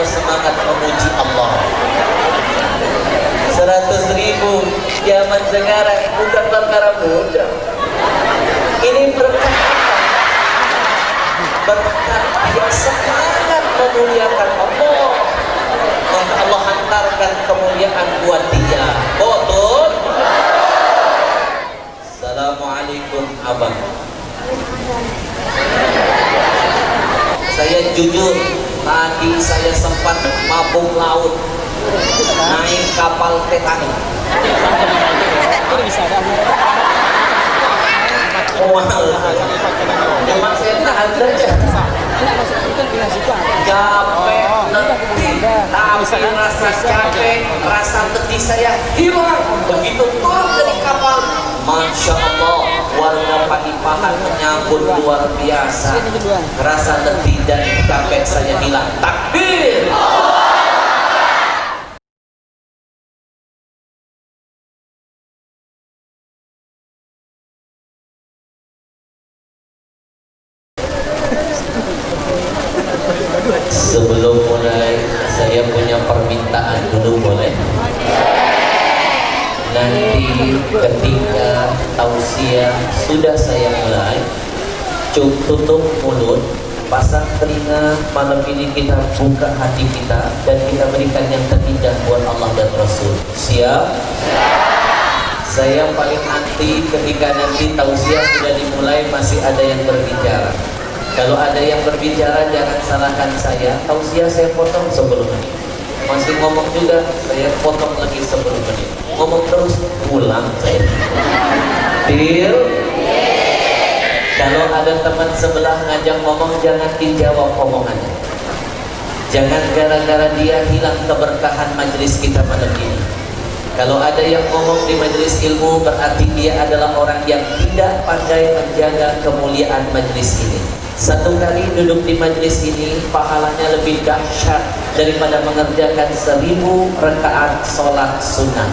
semangat memuji Allah. 100.000 zaman sekarang bukan perkara mudah. Ini berkat dia semangat memuliakan Allah, maka Allah hantarkan kemuliaan buat dia. Betul. Assalamualaikum abang. Saya jujur, tadi saya sempat mabuk laut, naik kapal Titanic. Memang saya tahan saja. Capek, letih, tapi rasa capek, rasa letih saya hilang. Begitu turun dari kapal, Masya Allah, warga Padipahan menyambut luar biasa. Rasa letih dan capek saya hilang. Takbir! Sebelum mulai, saya punya permintaan dulu, boleh? Nanti ketika tausiah sudah saya mulai, tutup mulut, pasang telinga. Malam ini kita buka hati kita dan kita berikan yang terindah buat Allah dan Rasul. Siap? Saya paling anti ketika nanti tausiah sudah dimulai masih ada yang berbicara. Kalau ada yang berbicara jangan salahkan saya. Tausiah saya potong 10 menit. Masih ngomong juga, saya potong lagi 10 menit. Ngomong terus, pulang saya. Deal? Kalau ada teman sebelah ngajak ngomong, jangan dijawab omongannya. Jangan gara-gara dia hilang keberkahan majelis kita malam ini. Kalau ada yang ngomong di majelis ilmu, berarti dia adalah orang yang tidak pandai menjaga kemuliaan majelis ini. Satu kali duduk di majelis ini pahalanya lebih dahsyat daripada mengerjakan 1000 rakaat sholat sunnah.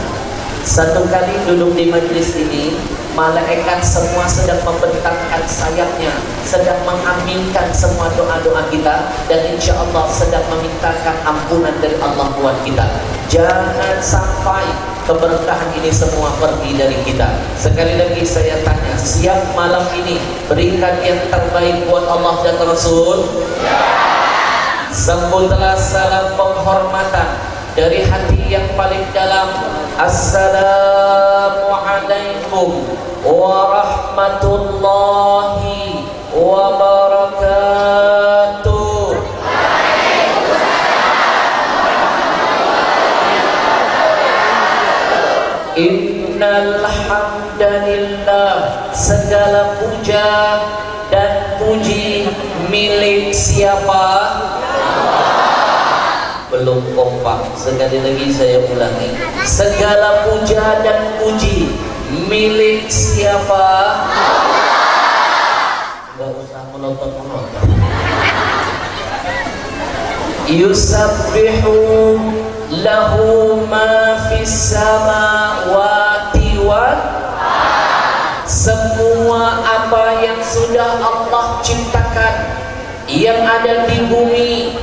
Satu kali duduk di majelis ini, malaikat semua sedang membentangkan sayapnya, sedang mengaminkan semua doa-doa kita, dan insya Allah sedang memintakan ampunan dari Allah buat kita. Jangan sampai keberkahan ini semua pergi dari kita. Sekali lagi saya tanya, siap malam ini berikan yang terbaik buat Allah dan Rasul? Sambutlah salam penghormatan dari hati yang paling dalam. Assalamualaikum warahmatullahi wabarakatuh. Innal hamdalillah, segala puja dan puji milik siapa? Belum kompak, sekali lagi saya ulangi. Segala puja dan puji milik siapa? Enggak usah melotot-melotot. Yusabbihu lahu ma fis samawati wal, semua apa yang sudah Allah ciptakan, yang ada di bumi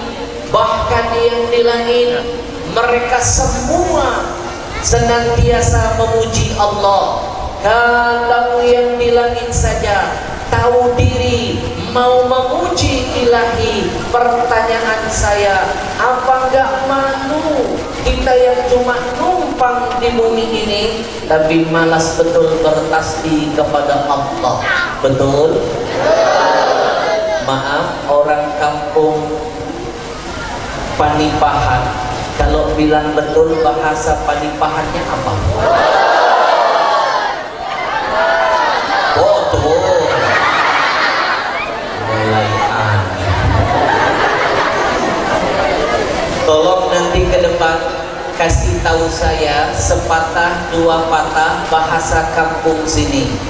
bahkan yang di langit, mereka semua senantiasa memuji Allah. Kalau yang di langit saja tahu diri mau memuji ilahi, pertanyaan saya, apa enggak malu kita yang cuma numpang di bumi ini tapi malas betul bertasbih kepada Allah? Betul? Maaf, orang kampung Panipahan, kalau bilang betul bahasa Panipahannya apa? Betul. Mulai aneh. Tolong nanti ke depan kasih tahu saya sepatah dua patah bahasa kampung sini.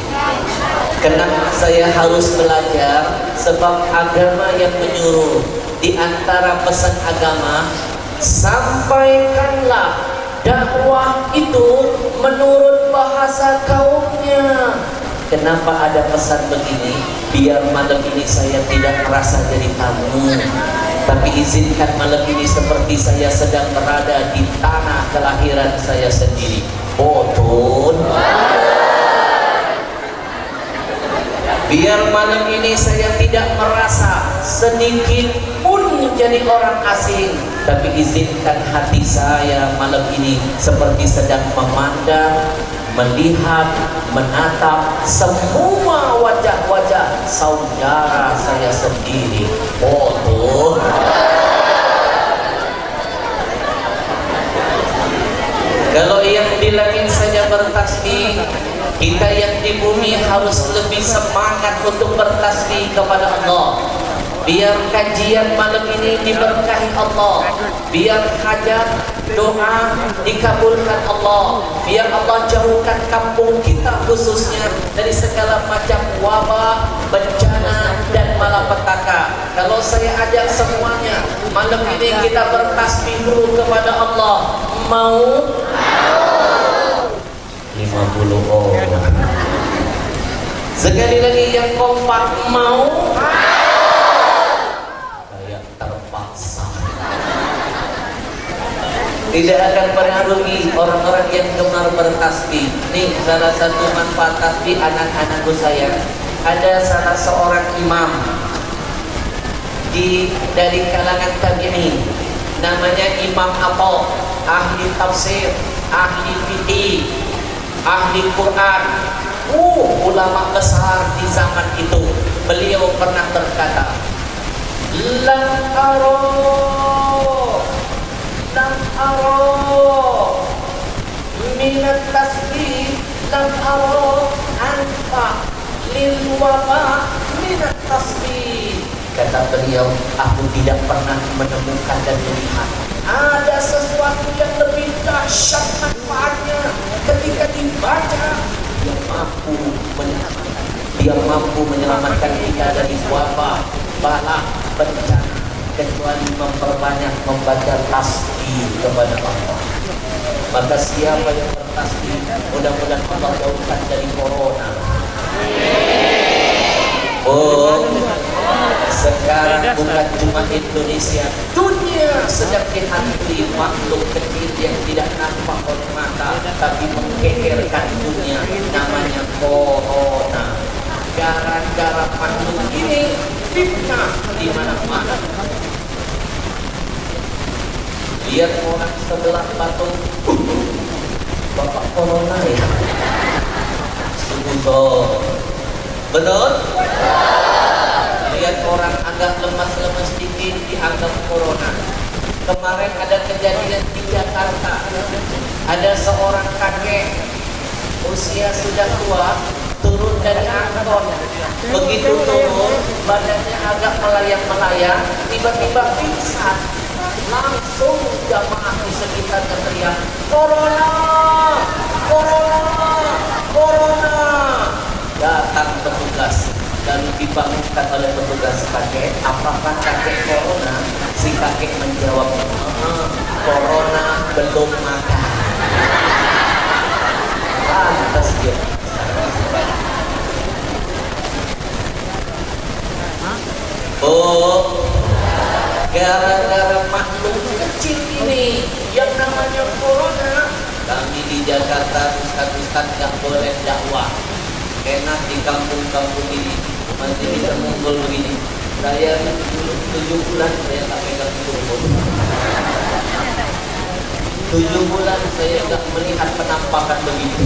Kenapa saya harus belajar? Sebab agama yang menyuruh, di antara pesan agama, sampaikanlah dakwah itu menurut bahasa kaumnya. Kenapa ada pesan begini? Biar malam ini saya tidak merasa jadi tamu, Tapi izinkan malam ini seperti saya sedang berada di tanah kelahiran saya sendiri. Betul. Biar malam ini saya tidak merasa sedikit pun menjadi orang asing, tapi izinkan hati saya malam ini seperti sedang memandang, melihat, menatap semua wajah-wajah saudara saya sendiri. Oh, kalau yang di langit saja bertasbih, kita yang di bumi harus lebih semangat untuk bertasbih kepada Allah. Biar kajian malam ini diberkahi Allah, biar hajat doa dikabulkan Allah, biar Allah jauhkan kampung kita khususnya dari segala macam wabah, bencana dan malapetaka. Kalau saya ajak semuanya malam ini kita bertasbih dulu kepada Allah, mau? 50 orang. Sekali lagi yang kompak, mau? Kayak terpaksa. Tidak akan mempengaruhi orang-orang yang gemar bertasbih. Nih salah satu manfaat tasbih anak-anakku saya. Ada salah seorang imam dari kalangan tabi'in, namanya Imam Atta, ahli tafsir, ahli fikih, ahli Quran, ulama besar di zaman itu. Beliau pernah berkata, lam aro minat tasbih, lam aro anfa lil waba minat tasbih. Kata beliau, aku tidak pernah menemukan dan melihat ada sesuatu yang lebih dahsyat manfaatnya ketika dibaca. Dia mampu menyelamatkan kita dari wabah, bala, bencana, kecuali memperbanyak membaca tasbih kepada Allah. Maka siapa yang bertasbih, mudah-mudahan Allah jauhkan dari corona. Sekarang bukan cuma Indonesia, dunia sedang dihantui makhluk kecil yang tidak nampak oleh mata, tapi menggegerkan dunia, namanya corona. Gara-gara makhluk ini fitnah di mana-mana. Lihat orang sebelah batu, bapak corona ya. Sungguh betul? Lihat orang agak lemas-lemas sedikit dianggap corona. Kemarin ada kejadian di Jakarta, ada seorang kakek usia sudah tua turun dari angkot. Begitu turun, badannya agak melayang-melayang, tiba-tiba pingsan. Langsung jamaah di sekitarnya teriak, corona, corona, corona. Datang petugas dan dibangunkan oleh petugas kakek. Apakah kakek corona? Si kakek menjawab, corona belum makan. Pantas dia. Gara-gara makhluk kecil ini yang namanya corona, kami di Jakarta ustaz-ustaz gak boleh dakwah. Enak di kampung-kampung ini masih bisa ngumpul begini. Saya 7 bulan saya tak pegang mikrofon. 7 bulan saya tak melihat penampakan begitu.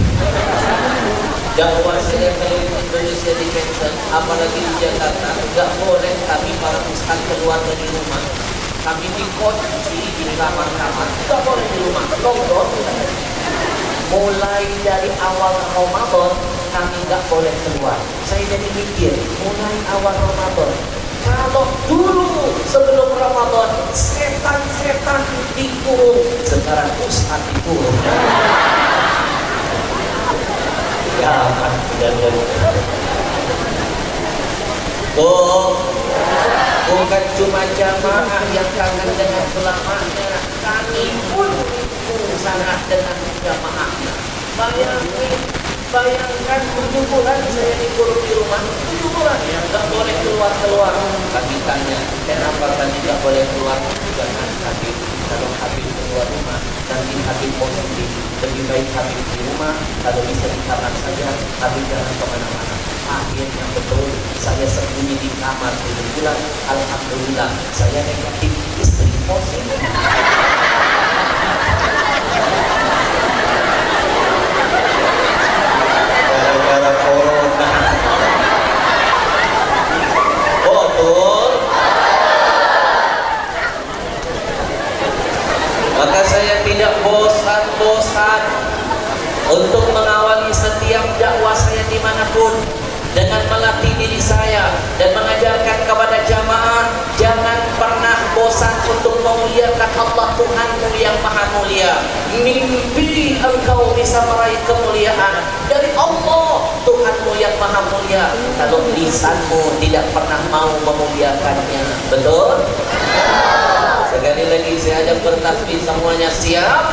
Dakwah saya kalau di Indonesia di cancel, apalagi di Jakarta nggak boleh kami para ustaz keluar dari rumah. Kami dikunci di kamar-kamar, nggak boleh di rumah. Lockdown. Mulai dari awal Ramadan kami nggak boleh keluar. Saya jadi mikir, mulai awal Ramadan, kalau dulu sebelum Ramadan setan-setan dikurung, sekarang ustaz dikurung. Jangan. Bukan cuma jamaah yang kangen dengan ulamanya, kami pun sangat dengan jamaahnya. Bayangkan 7 bulan saya dikurung di rumah, 7 bulan ya nggak boleh keluar. Kami tanya, kenapa kami nggak boleh keluar? baik Habib di rumah, kalau bisa di kamar saja, Habib jangan kemana-mana. Akhirnya betul, saya sembunyi di kamar 7 bulan. Alhamdulillah, saya negatif, istri positif. Gara-gara corona. Betul. Maka saya tidak bosan-bosan untuk mengawali setiap dakwah saya dimanapun dengan melatih diri saya dan mengajarkan kepada jamaah, jangan pernah bosan untuk memuliakan Allah Tuhanmu yang maha mulia. Mimpi engkau bisa meraih kemuliaan dari Allah Tuhanmu yang maha mulia kalau lisanmu tidak pernah mau memuliakannya. Betul? Sekali lagi saya ajak bertakbir, semuanya siap?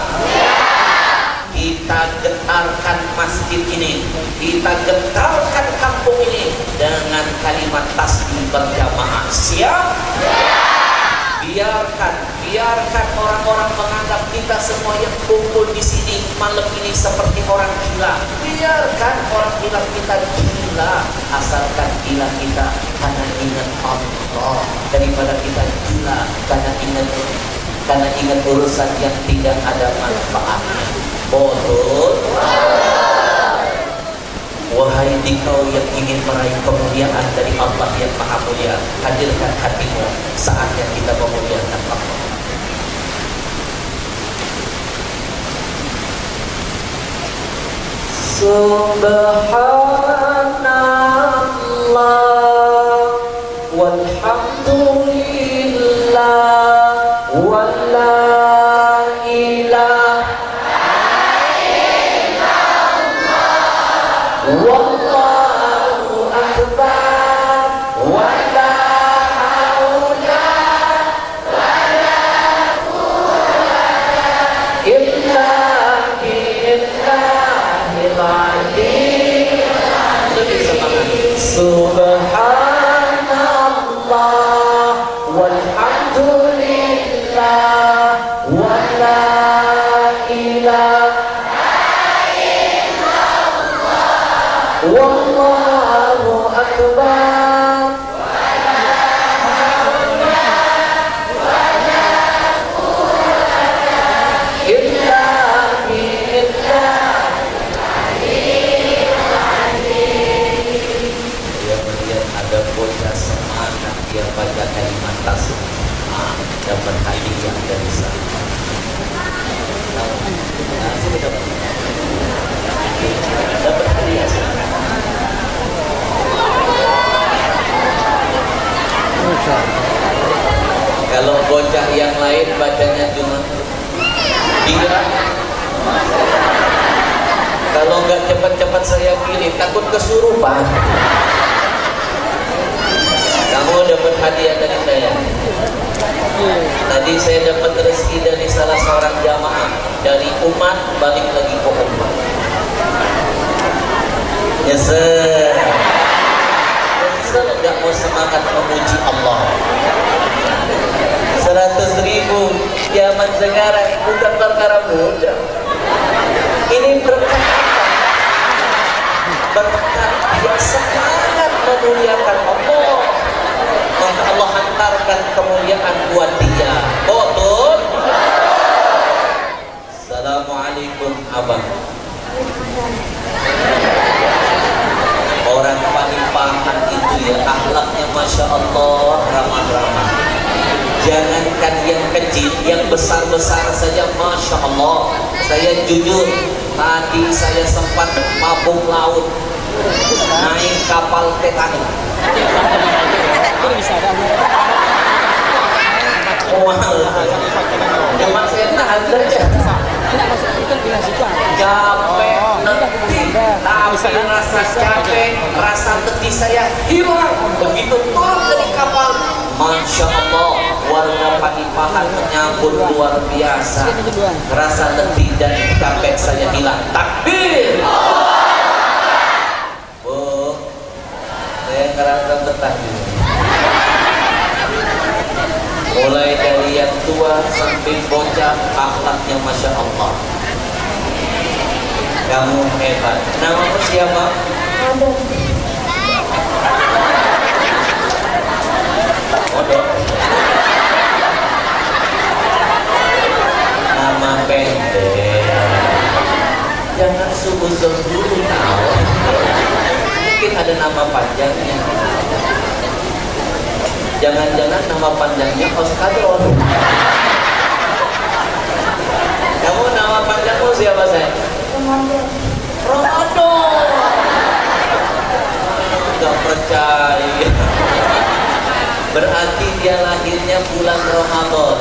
Kita getarkan masjid ini, kita getarkan kampung ini dengan kalimat tasbih berjamaah. Siap? Biarkan orang-orang menganggap kita semua yang kumpul di sini malam ini seperti orang gila. Biarkan orang bilang kita gila, asalkan gila kita karena ingat Allah daripada kita gila karena ingat urusan yang tidak ada manfaatnya. Betul. Wahai dikau yang ingin meraih kemuliaan dari Allah yang maha mulia, hadirkan hatimu, saatnya kita memuliakan Allah. Subhanallah walhamdulillah wala ilaha wallahu akbar wala haula wala quwwata illa billahil aliyyil azim. Subhanallah walhamdulillah wala ilaha wallahu akbar wala haula wala quwwata illa billahil aliyyil azim. Dia melihat ada bocah semangat, dia baca kalimat tasbih, dapat hadiah dari sana. Dapat hadiah. Kalau bocah yang lain bacanya cuma dia. Kalau nggak cepat-cepat saya pilih, takut kesurupan. Kamu dapat hadiah dari saya. Tadi saya dapat rezeki dari salah seorang jamaah, dari umat balik lagi ke umat. Nyesel. Nyesel nggak mau semangat memuji Allah. 100.000 zaman sekarang bukan perkara mudah. Ini berkat dia semangat memuliakan Allah, maka Allah hantarkan kemuliaan buat dia. Betul? Assalamualaikum abang. Orang Panipahan itu ya akhlaknya Masya Allah, ramah-ramah. Jangankan yang kecil, yang besar-besar saja Masya Allah. Saya jujur, tadi saya sempat mabuk laut, naik kapal Titanic. Cuma saya tahan saja. Capek, letih, tapi rasa capek, rasa letih saya hilang. Begitu turun dari kapal, Masya Allah, warga Panipahan menyambut luar biasa. Rasa letih dan capek saya hilang. Takbir! Oh, saya ngerasa betah juga. Mulai dari yang tua sampai bocah, akhlaknya Masya Allah. Kamu hebat. Namamu siapa? Ada. Bodoh. Nama pendek. Jangan subuh-subuh dulu tahu. Mungkin ada nama panjangnya. Jangan-jangan nama panjangnya Oskadron. Kamu nama panjangmu siapa sayang? Ramadan. Ramadan. Gak percaya. Berarti dia lahirnya bulan Ramadan.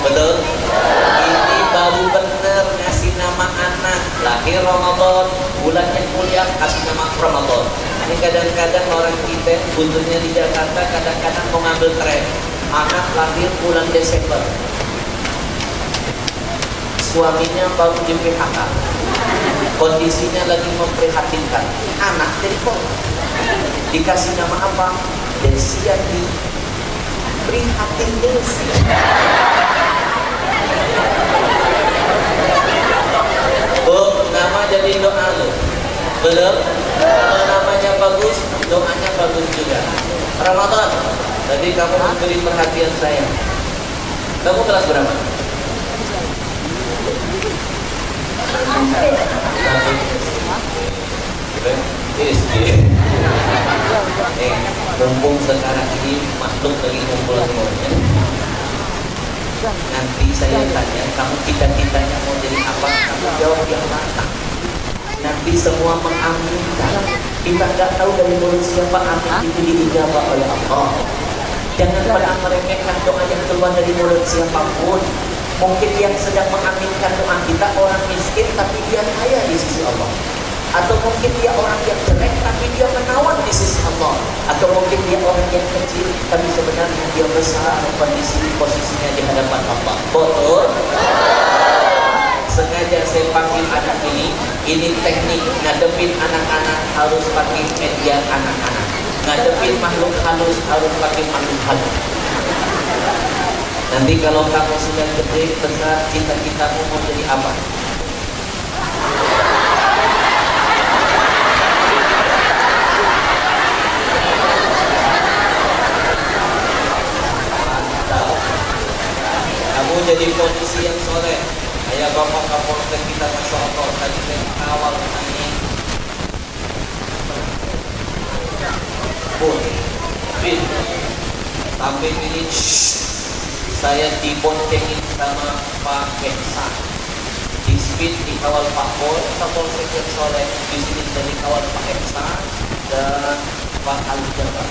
Betul? Ini baru bener ngasih nama anak. Lahir Ramadan, bulannya kuliah kasih nama Ramadan. Ini kadang-kadang orang kita buntutnya di Jakarta kadang-kadang mau ngambil tren. Anak lahir bulan Desember. Suaminya baru di PHK. Kondisinya lagi memprihatinkan. Anak telepon. Dikasih nama apa? Desiati. Prihatin Desi. Nama jadi doa lo. Belum? Kalau namanya bagus, doanya bagus juga. Ramadan. Tadi kamu memberi perhatian saya. Kamu kelas berapa? SD. Mumpung sekarang ini makhluk lagi ngumpul semuanya. Nanti saya tanya, kamu cita-citanya mau jadi apa? Kamu jawab yang lantang. Nanti semua mengaminkan. Kita nggak tahu dari mulut siapa amin itu diijabah oleh Allah. Jangan pernah meremehkan doa yang keluar dari mulut siapapun. Mungkin yang sedang mengaminkan doa kita orang miskin tapi dia kaya di sisi Allah. Atau mungkin dia orang yang jelek tapi dia menawan di sisi Allah. Atau mungkin dia orang yang kecil tapi sebenarnya dia besar posisinya di hadapan Allah. Betul? Sengaja saya panggil anak ini teknik ngadepin anak-anak harus pakai media anak-anak. Ngadepin makhluk halus harus pakai makhluk halus. Nanti kalau kamu sudah gede, besar, cita-citamu mau jadi apa? Kamu jadi polisi yang soleh. Ayah bapak Kapolsek kita Masya Allah. Tadi saya awal ini Bin sampai ini saya diboncengin sama Pak Keksa. Di speed dikawal Pak Pol, Kapolsek yang soleh. Di sini jadi kawal Pak Keksa dan Pak Ali Jabar.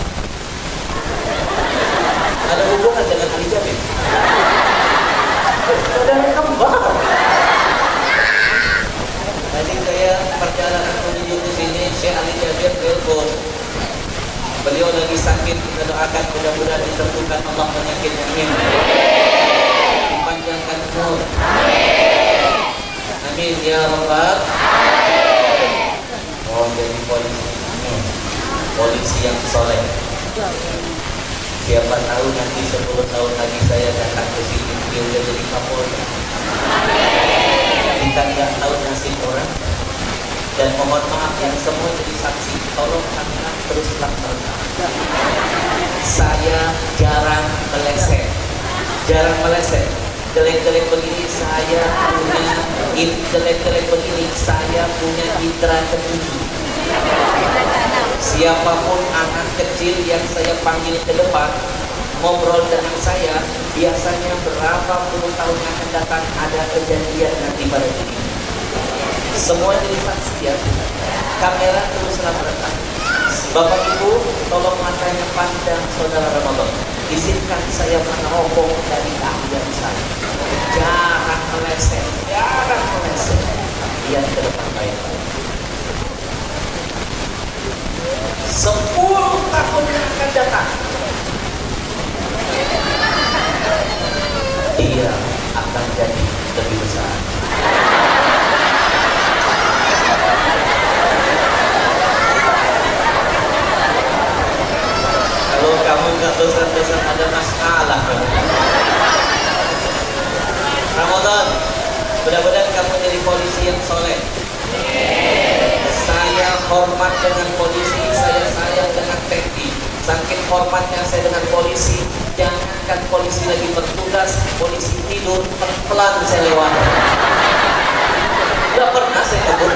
Ada hubungan dengan Ali Jabar? Saudara kembar. Tadi saya perjalanan menuju ke sini, Syekh Ali Jabir telepon. Beliau lagi sakit, kita doakan mudah-mudahan disembuhkan Allah penyakitnya. Amin. Dipanjangkan umur. Amin ya Rabbal. Oh, jadi polisi yang soleh. Siapa tahu nanti 10 tahun lagi saya datang ke sini dia udah jadi Kapolda. Kita nggak tahu nasib orang. Dan mohon maaf yang semua jadi saksi. Tolong kalian terus terang. Saya jarang meleset. Jelek-jelek begini saya punya, jelek-jelek begini saya punya indera ketujuh. Siapapun anak kecil yang saya panggil ke depan ngobrol dengan saya, biasanya berapa puluh tahun yang akan datang ada kejadian nanti pada diri. Semua jadi saksi ya. Kamera teruslah merekam. Bapak Ibu, tolong matanya pandang saudara Ramadan. Izinkan saya menerobong dari keahlian saya. Jangan meleset. Lihat ke depan baik-baik. 10 tahun yang akan datang, dia akan jadi lebih besar. Kalau kamu nggak besar-besar ada masalah. Ramadan, mudah-mudahan kamu jadi polisi yang soleh. hormatnya saya dengan polisi, jangankan polisi lagi bertugas, polisi tidur pelan saya lewat. Tidak pernah saya kabur.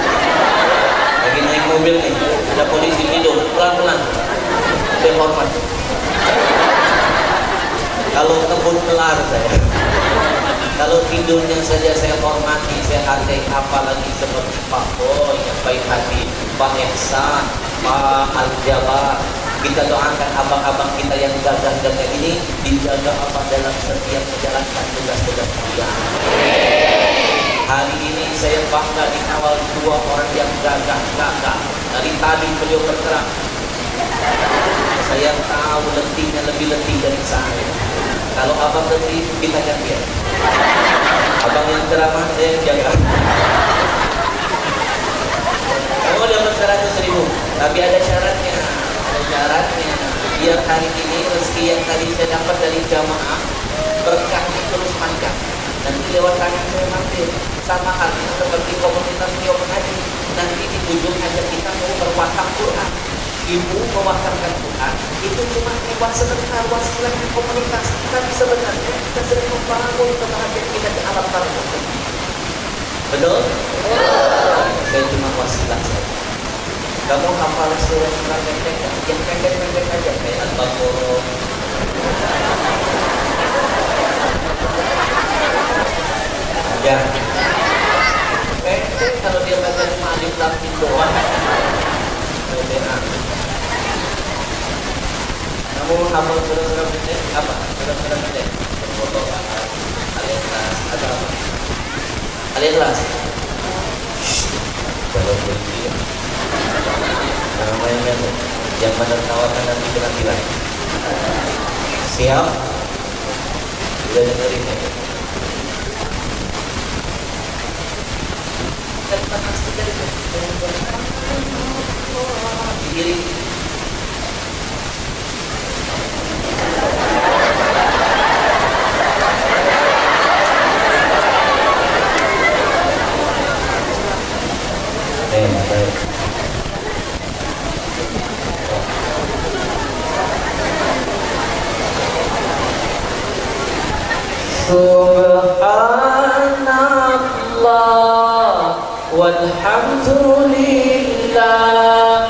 Lagi naik mobil nih, ada polisi tidur pelan-pelan. Saya hormat. Kalau kebun kelar saya. Kalau tidurnya saja saya hormati, saya hargai, apalagi seperti Pak Boy yang baik hati, Pak Ihsan, Pak Al-Jabar. Kita doakan abang-abang kita yang gagah-gagah ini dijaga apa dalam setiap menjalankan tugas-tugas mulia. Hari ini saya bangga dikawal dua orang yang gagah-gagah. Dari tadi beliau bergerak. Saya tahu letihnya lebih letih dari saya. Kalau abang letih, kita gantian. Abang yang ceramah, saya yang jaga. Kamu dapat 100.000, tapi ada syaratnya. Ada syaratnya. Biar hari ini rezeki yang tadi saya dapat dari jamaah, berkahnya terus panjang. Nanti lewat tangan saya mampir. Sama halnya seperti komunitas Tio Mengaji. Nanti di ujung aja kita mau berwakaf Quran. Ibu mewakafkan Quran itu cuma lewat sebentar wasilahnya komunitas, tapi sebenarnya kita sedang membangun kebahagiaan kita di alam barzakh. Betul? Saya cuma wasilah saja. Kamu hafal surah pendek-pendek, yang pendek-pendek aja kayak Al-Baqarah. Ya. Pendek kalau dia baca cuma alif lam mim doang. Kamu hafal surah-surah pendek apa? Surah-surah pendek. Al-Baqarah, Al-Ikhlas, ada apa? Al-Ikhlas. Jangan berhenti ya. Jangan main-main. Yang menertawakan nanti kena bilang. Siap? Sudah dengerin ya? Kita pasti dari diri. Baik. Subhanallah walhamdulillah.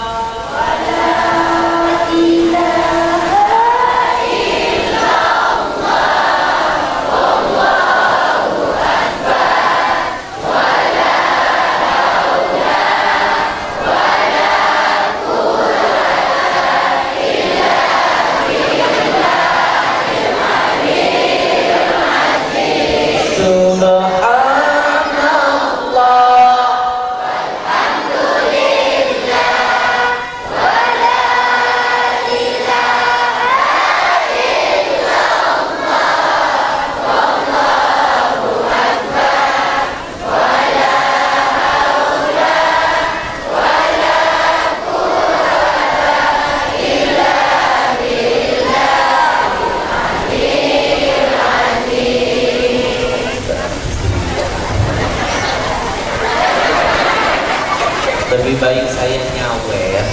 Lebih baik saya nyawer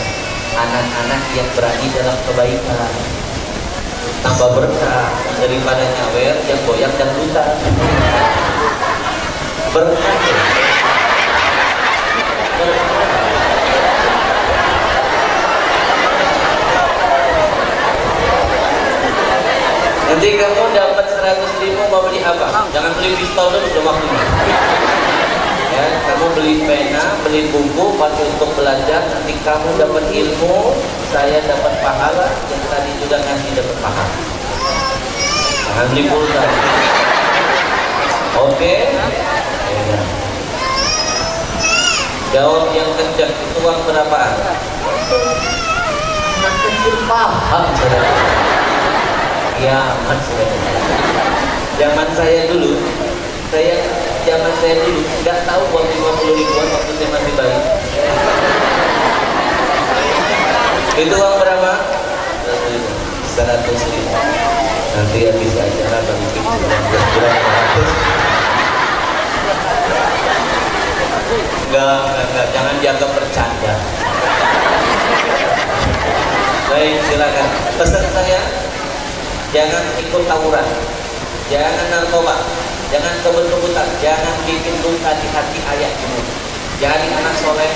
anak-anak yang berani dalam kebaikan, tambah berkah daripada nyawer yang goyang dan buta. Berkah ya? Nanti kamu dapat 100.000 mau beli apa? Jangan beli pistol dulu, udah waktunya. Ya, kamu beli pena, beli buku, pakai untuk belajar. Nanti kamu dapat ilmu, saya dapat pahala. Yang tadi juga ngasih dapat pahala. Jangan beli pulsa. Oke? Ya. Jawab yang kencang. Itu uang berapaan? Anak kecil paham. Ya, mas. Zaman saya dulu nggak tahu uang 50 ribuan waktu saya masih bayi. Itu uang berapa? 100.000. Nanti habis acara bagi enggak, jangan dianggap bercanda. Baik, silakan. Pesan saya, jangan ikut tawuran, jangan narkoba, jangan kebut-kebutan, jangan bikin luka di hati ayah ibu. Jadi anak soleh,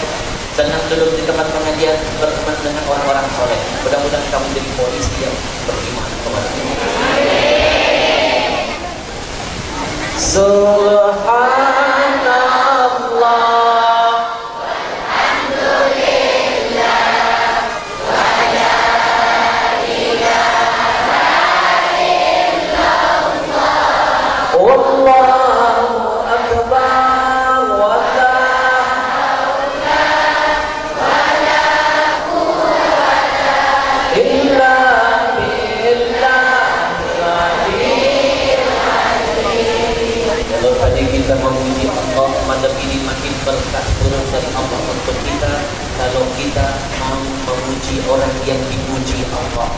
senang duduk di tempat pengajian, berteman dengan orang-orang soleh. Mudah-mudahan kamu jadi polisi yang beriman kepada Allah. Subhanallah. Wallahu akbar wa la haula illa billahil azim. Kalau tadi kita memuji Allah, malam ini makin berkah turun dari Allah untuk kita. Kalau kita mau memuji orang yang dipuji Allah,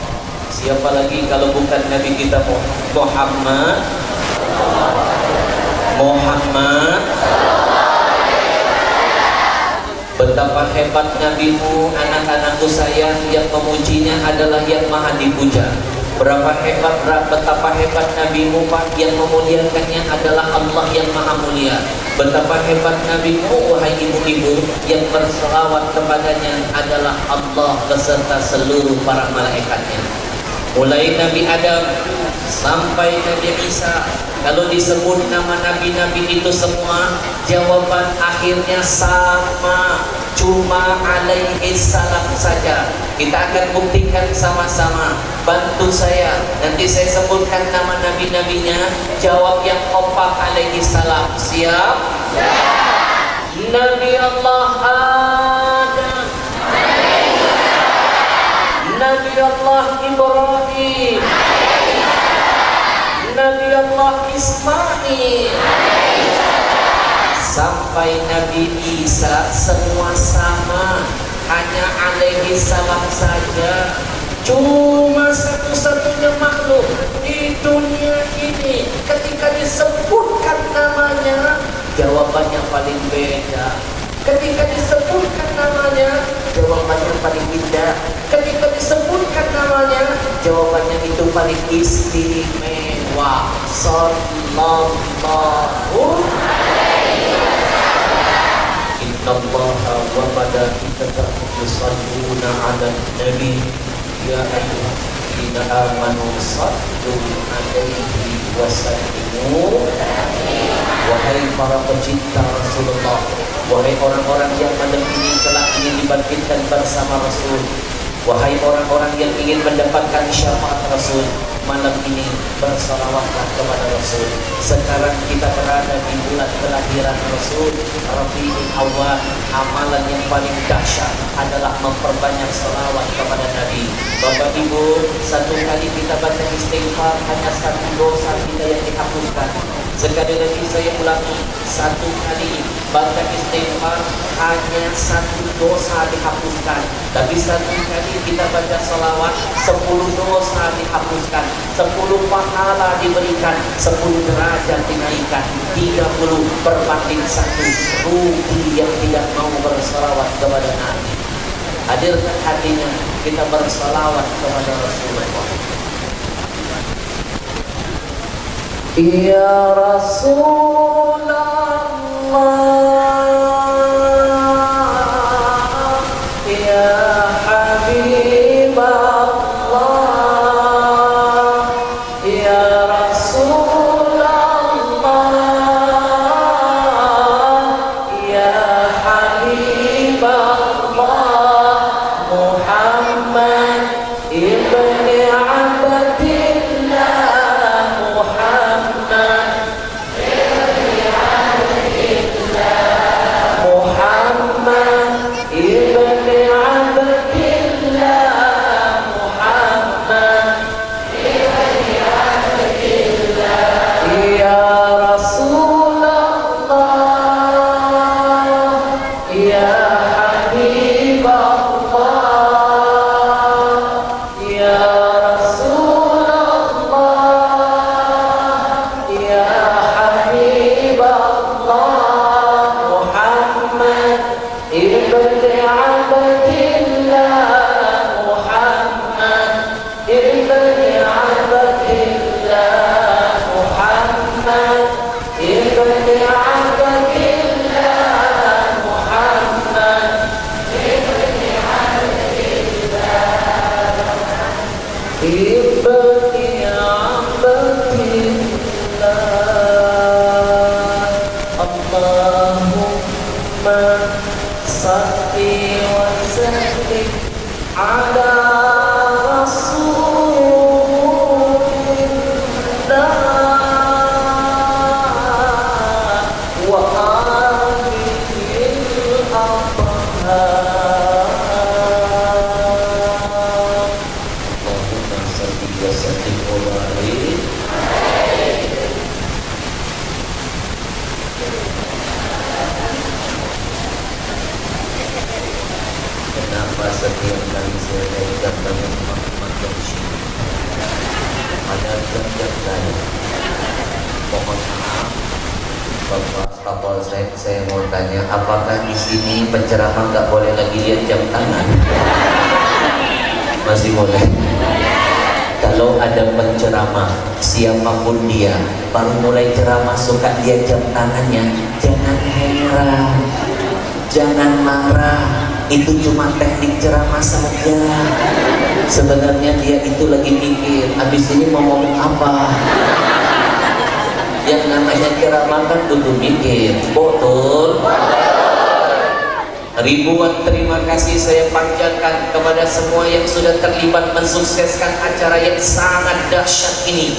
siapa lagi kalau bukan Nabi kita Muhammad. Betapa hebat nabimu, anak-anakku sayang, yang memujinya adalah yang maha dipuja. Betapa hebat nabimu, Pak, yang memuliakannya adalah Allah yang maha mulia. Betapa hebat nabimu, wahai ibu-ibu, yang berselawat kepadanya adalah Allah beserta seluruh para malaikatnya. Mulai Nabi Adam sampai Nabi Isa, kalau disebut nama nabi-nabi itu semua, jawaban akhirnya sama, cuma alaihi salam saja. Kita akan buktikan sama-sama. Bantu saya, nanti saya sebutkan nama nabi-nabinya, jawab yang kompak alaihi salam. Siap? Siap. Nabi Allah Adam, Nabi Allah Ibrahim, Nabi Allah Ismail, sampai Nabi Isa, semua sama, hanya alaihi salam saja. Cuma satu-satunya makhluk di dunia ini ketika disebutkan namanya, jawabannya paling beda. Ketika disebutkan namanya, jawabannya paling indah. Ketika disebutkan namanya, jawabannya itu paling istimewa. Sallallahu alaihi wasallam. Innallaha wa malaikatahu yusholluna 'alan nabi ya ayyuhalladzina amanu shallu 'alaihi wa sallimu. Wahai para pecinta Rasulullah, wahai orang-orang yang malam ini telah ingin dibangkitkan bersama Rasul, wahai orang-orang yang ingin mendapatkan syafaat Rasul, malam ini bersalawatlah kepada Rasul. Sekarang kita berada di bulan kelahiran Rasul, Rabiul Awwal. Amalan yang paling dahsyat adalah memperbanyak salawat kepada Nabi. Bapak Ibu, satu kali kita baca istighfar, hanya satu dosa kita yang dihapuskan. Sekali lagi saya ulangi, satu kali baca istighfar, hanya satu dosa dihapuskan. Tapi satu kali kita baca salawat, 10 dosa dihapuskan, 10 pahala diberikan, 10 derajat dinaikkan, 30 berbanding 1 rugi yang tidak mau bersalawat kepada Nabi. Hadirkan hatinya, kita bersalawat kepada Rasulullah. Ya Rasulullah, ya Habibullah, ya Rasulullah, ya Habibullah, Muhammad ibni Abdillah, Muhammad ibni Bapak Kapolsek, saya mau tanya, apakah di sini penceramah nggak boleh lagi lihat jam tangan? Masih boleh. Kalau ada penceramah, siapapun dia, baru mulai ceramah suka lihat jam tangannya, jangan heran, jangan marah. Itu cuma teknik ceramah saja. Sebenarnya dia itu lagi mikir, habis ini mau ngomong apa. Yang namanya ceramah kan butuh mikir, betul. Ribuan terima kasih saya panjatkan kepada semua yang sudah terlibat mensukseskan acara yang sangat dahsyat ini.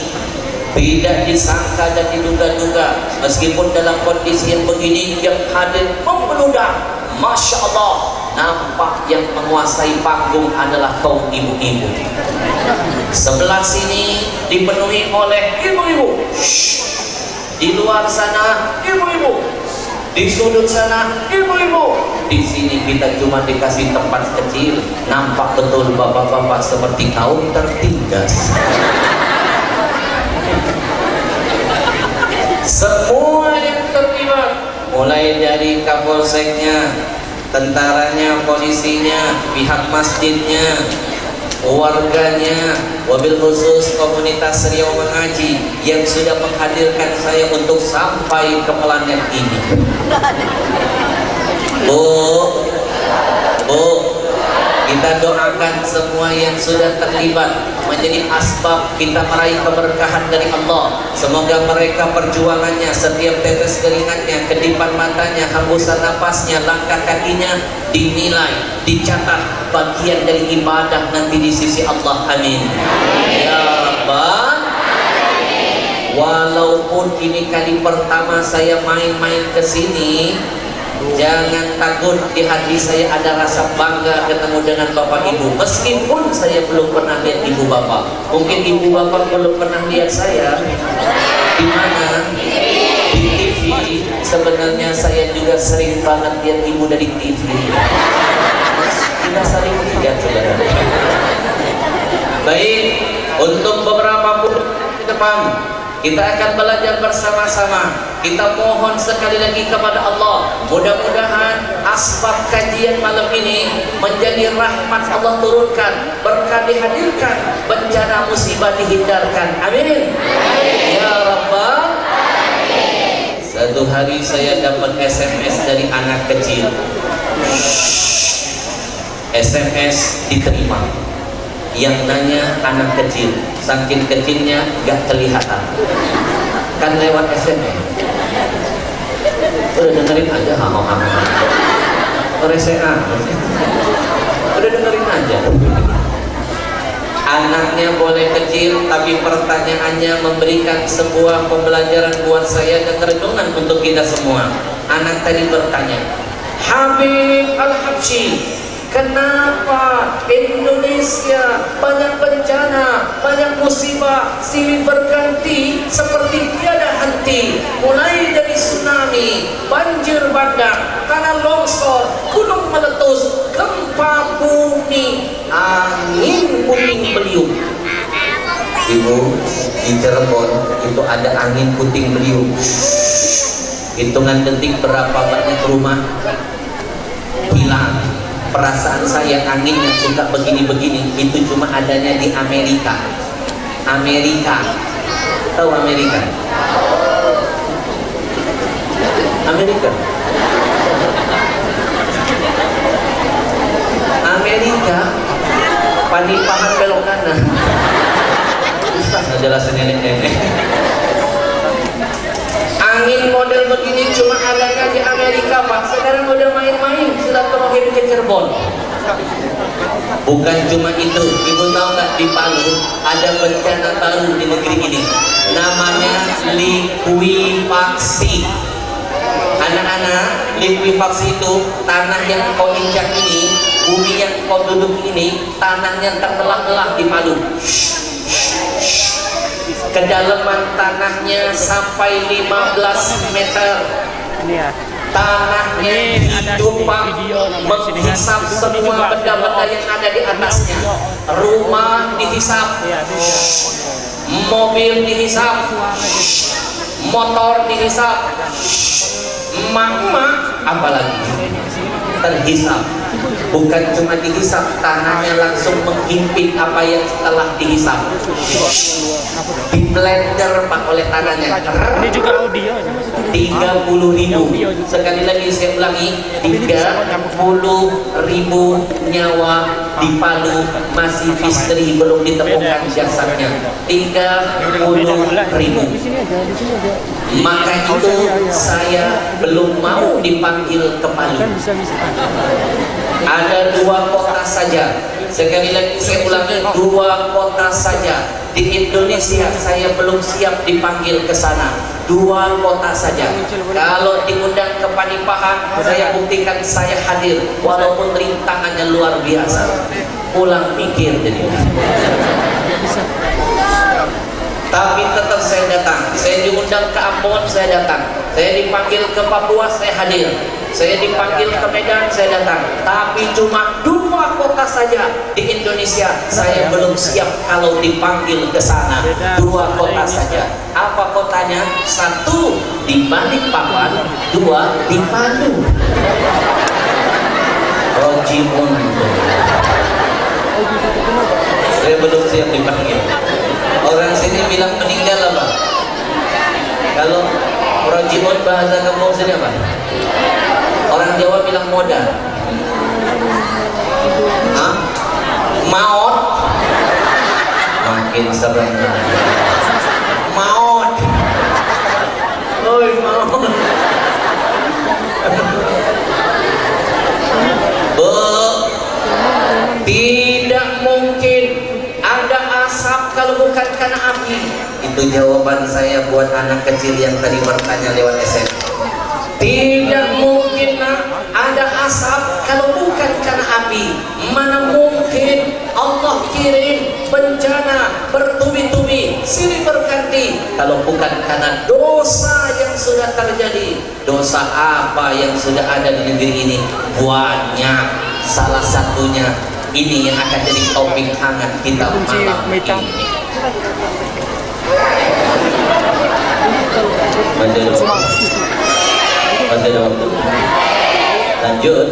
Tidak disangka dan diduga-duga, meskipun dalam kondisi yang begini yang hadir membeludak, Masya Allah, nampak yang menguasai panggung adalah kaum ibu-ibu. Sebelah sini dipenuhi oleh ibu-ibu. Di luar sana ibu-ibu, di sudut sana ibu-ibu. Di sini kita cuma dikasih tempat kecil, nampak betul bapak-bapak seperti kaum tertindas. Semua yang terlibat, mulai dari kapolseknya, tentaranya, polisinya, pihak masjidnya, warganya, wabil khusus komunitas Riau Mengaji yang sudah menghadirkan saya untuk sampai ke planet ini. Bu, kita doakan semua yang sudah terlibat menjadi asbab kita meraih keberkahan dari Allah. Semoga mereka perjuangannya, setiap tetes keringatnya, kedipan matanya, hembusan napasnya, langkah kakinya dinilai, dicatat bagian dari ibadah nanti di sisi Allah. Amin. Ya Rabbal. Walaupun ini kali pertama saya main-main ke sini, jangan takut, di hati saya ada rasa bangga ketemu dengan Bapak Ibu. Meskipun saya belum pernah lihat Ibu Bapak, mungkin Ibu Bapak belum pernah lihat saya. Di mana? Di TV. Sebenarnya saya juga sering banget lihat Ibu dari TV. Kita saling lihat sebenarnya. Baik, untuk beberapa bulan ke depan kita akan belajar bersama-sama. Kita mohon sekali lagi kepada Allah, mudah-mudahan asbab kajian malam ini menjadi rahmat Allah turunkan, berkah dihadirkan, bencana musibah dihindarkan. Amin. Ya Rabbal. Satu hari saya dapat SMS dari anak kecil. SMS diterima. Yang nanya anak kecil, saking kecilnya gak kelihatan, kan lewat SMS. Udah dengerin aja, resean. Udah dengerin aja. Anaknya boleh kecil, tapi pertanyaannya memberikan sebuah pembelajaran buat saya dan renungan untuk kita semua. Anak tadi bertanya, Habib Al-Habsyi, kenapa Indonesia banyak bencana, banyak musibah, silih berganti seperti tiada henti, mulai dari tsunami, banjir bandang, tanah longsor, gunung meletus, gempa bumi, angin puting beliung. Ibu, di Cirebon itu ada angin puting beliung. Hitungan detik berapa banyak rumah hilang. Perasaan saya angin yang suka begini-begini itu cuma adanya di Amerika. Amerika, tahu Amerika? Amerika. Amerika, Panipahan belok kanan. Susah ngejelasin nenek-nenek. Angin model begini cuma adanya di Amerika, Pak. Sekarang udah main-main silaturahim ke Cirebon. Bukan cuma itu, Ibu tahu nggak, di Palu ada bencana baru di negeri ini, namanya likuifaksi. Anak-anak, likuifaksi itu tanah yang kau injak ini, bumi yang kau duduk ini, tanahnya terbelah-belah di Palu. Kedalaman tanahnya sampai 15 meter. Tanahnya ditumpang menghisap semua benda-benda yang ada di atasnya. Rumah dihisap, mobil dihisap, motor dihisap, emak-emak apalagi terhisap. Bukan cuma dihisap, tangannya langsung menghimpit apa yang telah dihisap, di blender pak oleh tangannya. Ini juga audio 30.000. Sekali lagi saya ulangi, 30.000 nyawa di Palu masih misteri, belum ditemukan jasadnya. 30.000. Maka itu saya belum mau dipanggil ke Palu. Ada 2 kota saja. Sekali lagi saya ulangi, 2 kota saja di Indonesia saya belum siap dipanggil ke sana. 2 kota saja. Kalau diundang ke Panipahan, saya buktikan saya hadir, walaupun rintangannya luar biasa. Pulang mikir jadi. Tapi tetap saya datang. Saya diundang ke Ambon, saya datang. Saya dipanggil ke Papua, saya hadir. Saya dipanggil ke Medan, saya datang. Tapi cuma 2 kota saja di Indonesia saya belum siap kalau dipanggil ke sana. 2 kota saja. Apa kotanya? 1 di Balikpapan, 2 di Palu. Rojimun. Saya belum siap dipanggil. Orang sini bilang meninggal apa? Kalau rojimun bahasa kampung sini apa? Orang Jawa bilang modal. Hah? Maut. Makin serem. Maut. Oi, maut. Tidak mungkin ada asap kalau bukan karena api. Itu jawaban saya buat anak kecil yang tadi bertanya lewat SMS. Tidak mungkin ada asap kalau bukan karena api. Mana mungkin Allah kirim bencana bertubi-tubi silih berganti kalau bukan karena dosa yang sudah terjadi. Dosa apa yang sudah ada di negeri ini? Banyak. Salah satunya ini yang akan jadi topik hangat kita malam ini. Masih ada waktu. Lanjut.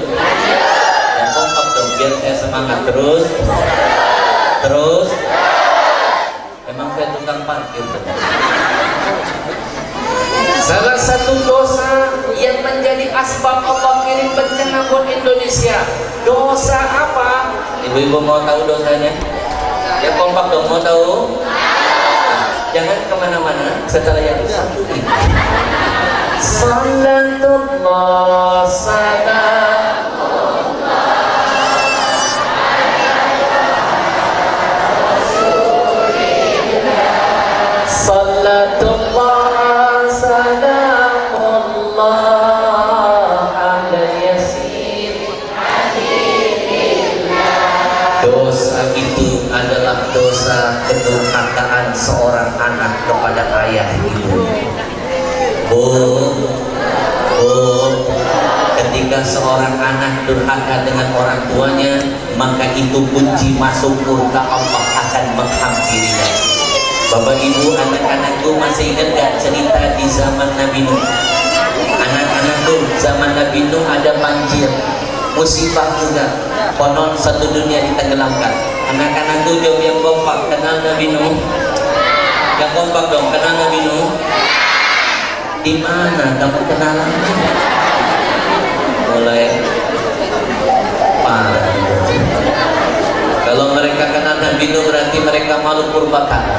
Yang kompak dong biar saya semangat terus. Emang saya tukang parkir. Salah satu dosa yang menjadi asbab Allah kirim bencana buat Indonesia. Dosa apa? Ibu-ibu mau tahu dosanya? Yang kompak dong mau tahu? Jangan kemana-mana setelah yang satu ini. Salatullah salamullah Salatullah salamullah ala yasin. Dosa itu adalah dosa kedurhakaan seorang anak kepada ayah ibu. Ketika seorang anak durhaka dengan orang tuanya, maka itu kunci masuk surga Allah akan menghampirinya. Bapak ibu, anak-anakku masih ingat gak cerita di zaman Nabi Nuh? Anak-anakku zaman Nabi Nuh ada banjir, musibah juga, konon satu dunia ditenggelamkan. Anak-anakku jawab yang kompak, kenal Nabi Nuh? Yang kompak dong, kenal Nabi Nuh? Di mana kamu kenalannya? Mulai parah. Kalau mereka kenal Nabi Nuh berarti mereka malu purbakala.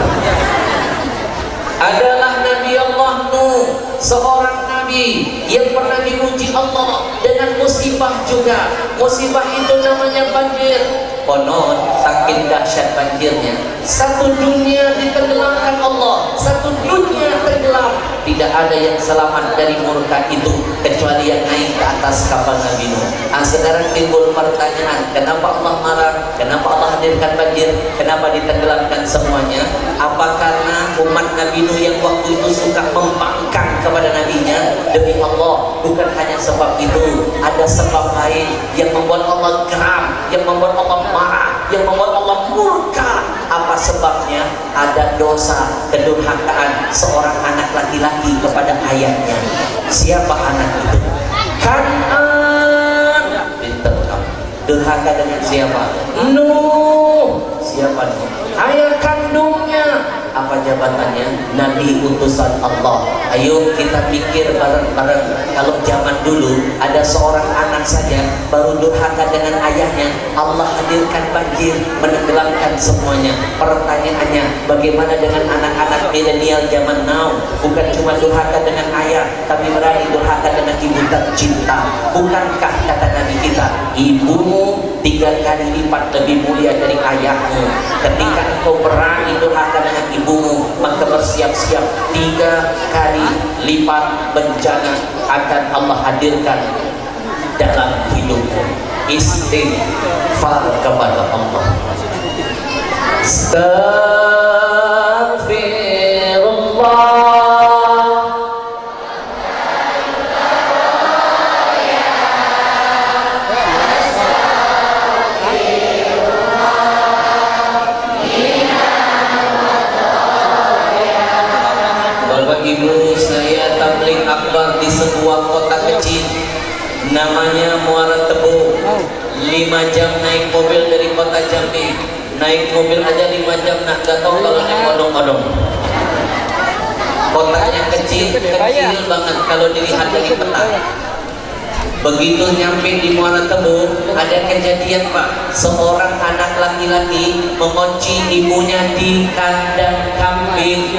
Adalah Nabi Allah Nuh, seorang nabi yang pernah diuji Allah dengan musibah juga. Musibah itu namanya banjir. Konon saking dahsyat banjirnya, satu dunia ditenggelamkan Allah, satu dunia tenggelam. Tidak ada yang selamat dari murka itu kecuali yang naik ke atas kapal Nabi Nuh. Sekarang timbul pertanyaan, kenapa Allah marah? Kenapa Allah hadirkan banjir? Kenapa ditenggelamkan semuanya? Apa karena umat Nabi Nuh yang waktu itu suka membangkang kepada nabinya? Demi Allah, bukan hanya sebab itu, ada sebab lain yang membuat Allah geram, yang membuat Allah marah, yang membuat Allah murka. Apa sebab sebabnya ada dosa kedurhakaan seorang anak laki-laki kepada ayahnya. Siapa anak itu? Kanan. Pinter kamu. Durhaka dengan siapa? Nuh. Siapa Nuh? Ayah kandungnya. Apa jabatannya? Nabi utusan Allah. Ayo kita pikir bareng-bareng. Kalau zaman dulu ada seorang anak saja baru durhaka dengan ayahnya, Allah hadirkan banjir menenggelamkan semuanya. Pertanyaannya, bagaimana dengan anak-anak milenial zaman now? Bukan cuma durhaka dengan ayah, tapi berani durhaka dengan ibu tercinta. Bukankah kata Nabi kita, ibumu 3 kali lipat lebih mulia dari ayahmu? Ketika engkau berani durhaka dengan ibumu, maka bersiap-siap 3 kali lipat bencana akan Allah hadirkan dalam hidupmu. Istighfar kepada Allah. Astaghfirullah. Ibu, saya tabligh akbar di sebuah kota kecil namanya Muara Tebu. 5 jam naik mobil dari kota Jambi. Naik mobil aja 5 jam, nak gak tahu kalau naik odong-odong. Kotanya kecil banget kalau dilihat dari peta. Begitu nyampe di Muara Tebu, ada kejadian Pak. Seorang anak laki-laki mengunci ibunya di kandang kambing.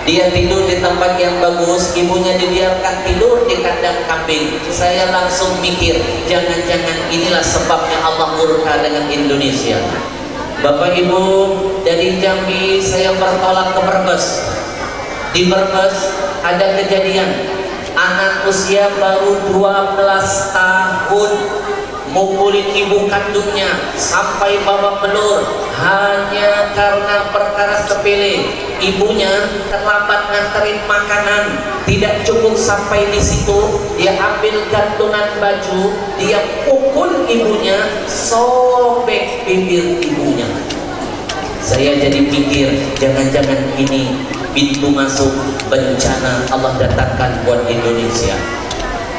Dia tidur di tempat yang bagus, ibunya dibiarkan tidur di kandang kambing. Saya langsung mikir, jangan-jangan inilah sebabnya Allah murka dengan Indonesia. Bapak Ibu, dari Jambi saya bertolak ke Brebes. Di Brebes ada kejadian, anak usia baru 12 tahun mukulin ibu kandungnya sampai babak belur hanya karena perkara sepele. Ibunya terlambat nganterin makanan, tidak cukup sampai di situ, dia ambil gantungan baju, dia pukul ibunya, sobek bibir ibunya. Saya jadi pikir, jangan-jangan ini pintu masuk bencana Allah datangkan buat Indonesia.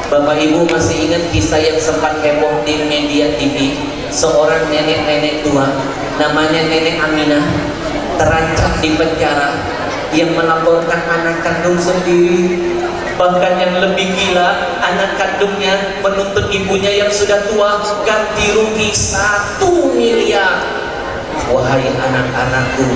Bapak Ibu masih ingat kisah yang sempat heboh di media TV? Seorang nenek-nenek tua, namanya Nenek Aminah, terancam di penjara yang melaporkan anak kandung sendiri. Bahkan yang lebih gila, anak kandungnya menuntut ibunya yang sudah tua ganti rugi 1 miliar. Wahai anak-anakku,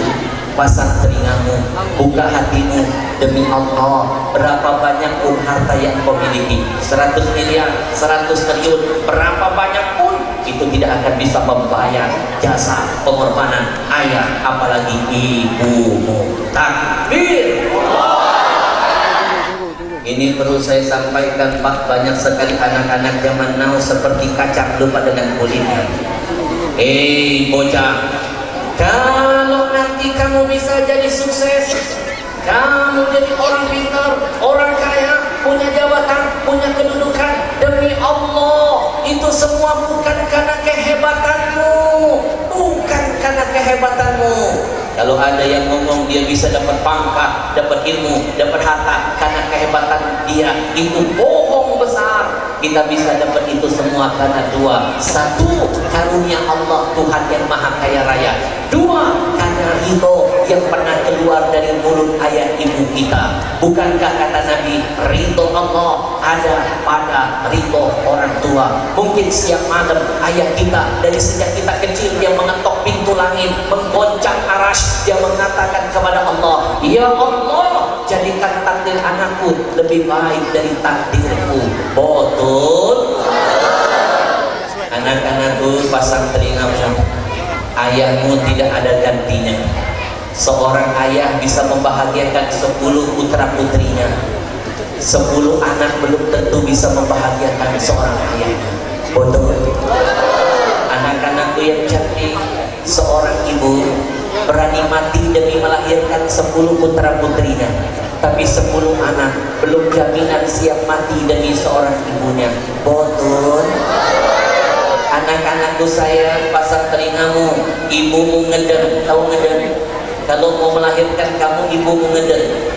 pasang telingamu, buka hatimu, demi Allah, berapa banyak pun harta yang kau miliki, 100 miliar, 100 triliun, berapa banyak pun itu tidak akan bisa membayar jasa pengorbanan ayah, apalagi ibumu. Takbir. Ini perlu saya sampaikan Pak, banyak sekali anak-anak zaman now seperti kacang lupa dengan kulitnya. Bocah, kalau nanti kamu bisa jadi sukses, kamu jadi orang pintar, orang kaya, punya jabatan, punya kedudukan, demi Allah, itu semua bukan karena kehebatanmu, bukan karena kehebatanmu. Kalau ada yang ngomong dia bisa dapat pangkat, dapat ilmu, dapat harta karena kehebatan dia, itu bohong besar. Kita bisa dapat itu semua karena 2. 1, karunia Allah Tuhan yang Maha Kaya Raya. 2, karena ridho yang pernah keluar dari mulut ayah ibu kita. Bukankah kata Nabi, ridho Allah ada pada ridho orang tua. Mungkin siang malam ayah kita dari sejak kita kecil dia mengetok pintu langit, menggoncang arash, dia mengatakan kepada Allah, ya Allah, jadikan takdir anakku lebih baik dari takdirku. Betul. Anak-anakku, pasang telingamu, ayahmu tidak ada gantinya. Seorang ayah bisa membahagiakan 10 putra putrinya. 10 anak belum tentu bisa membahagiakan seorang ayahnya. Betul. Anak-anakku yang cantik, seorang ibu berani mati demi melahirkan 10 putra putrinya, tapi 10 anak belum jaminan siap mati demi seorang ibunya. Betul. Anak anakku sayang, pasang telingamu, ibumu ngeden. Tahu ngeden? Kalau mau melahirkan kamu, ibumu ngeden.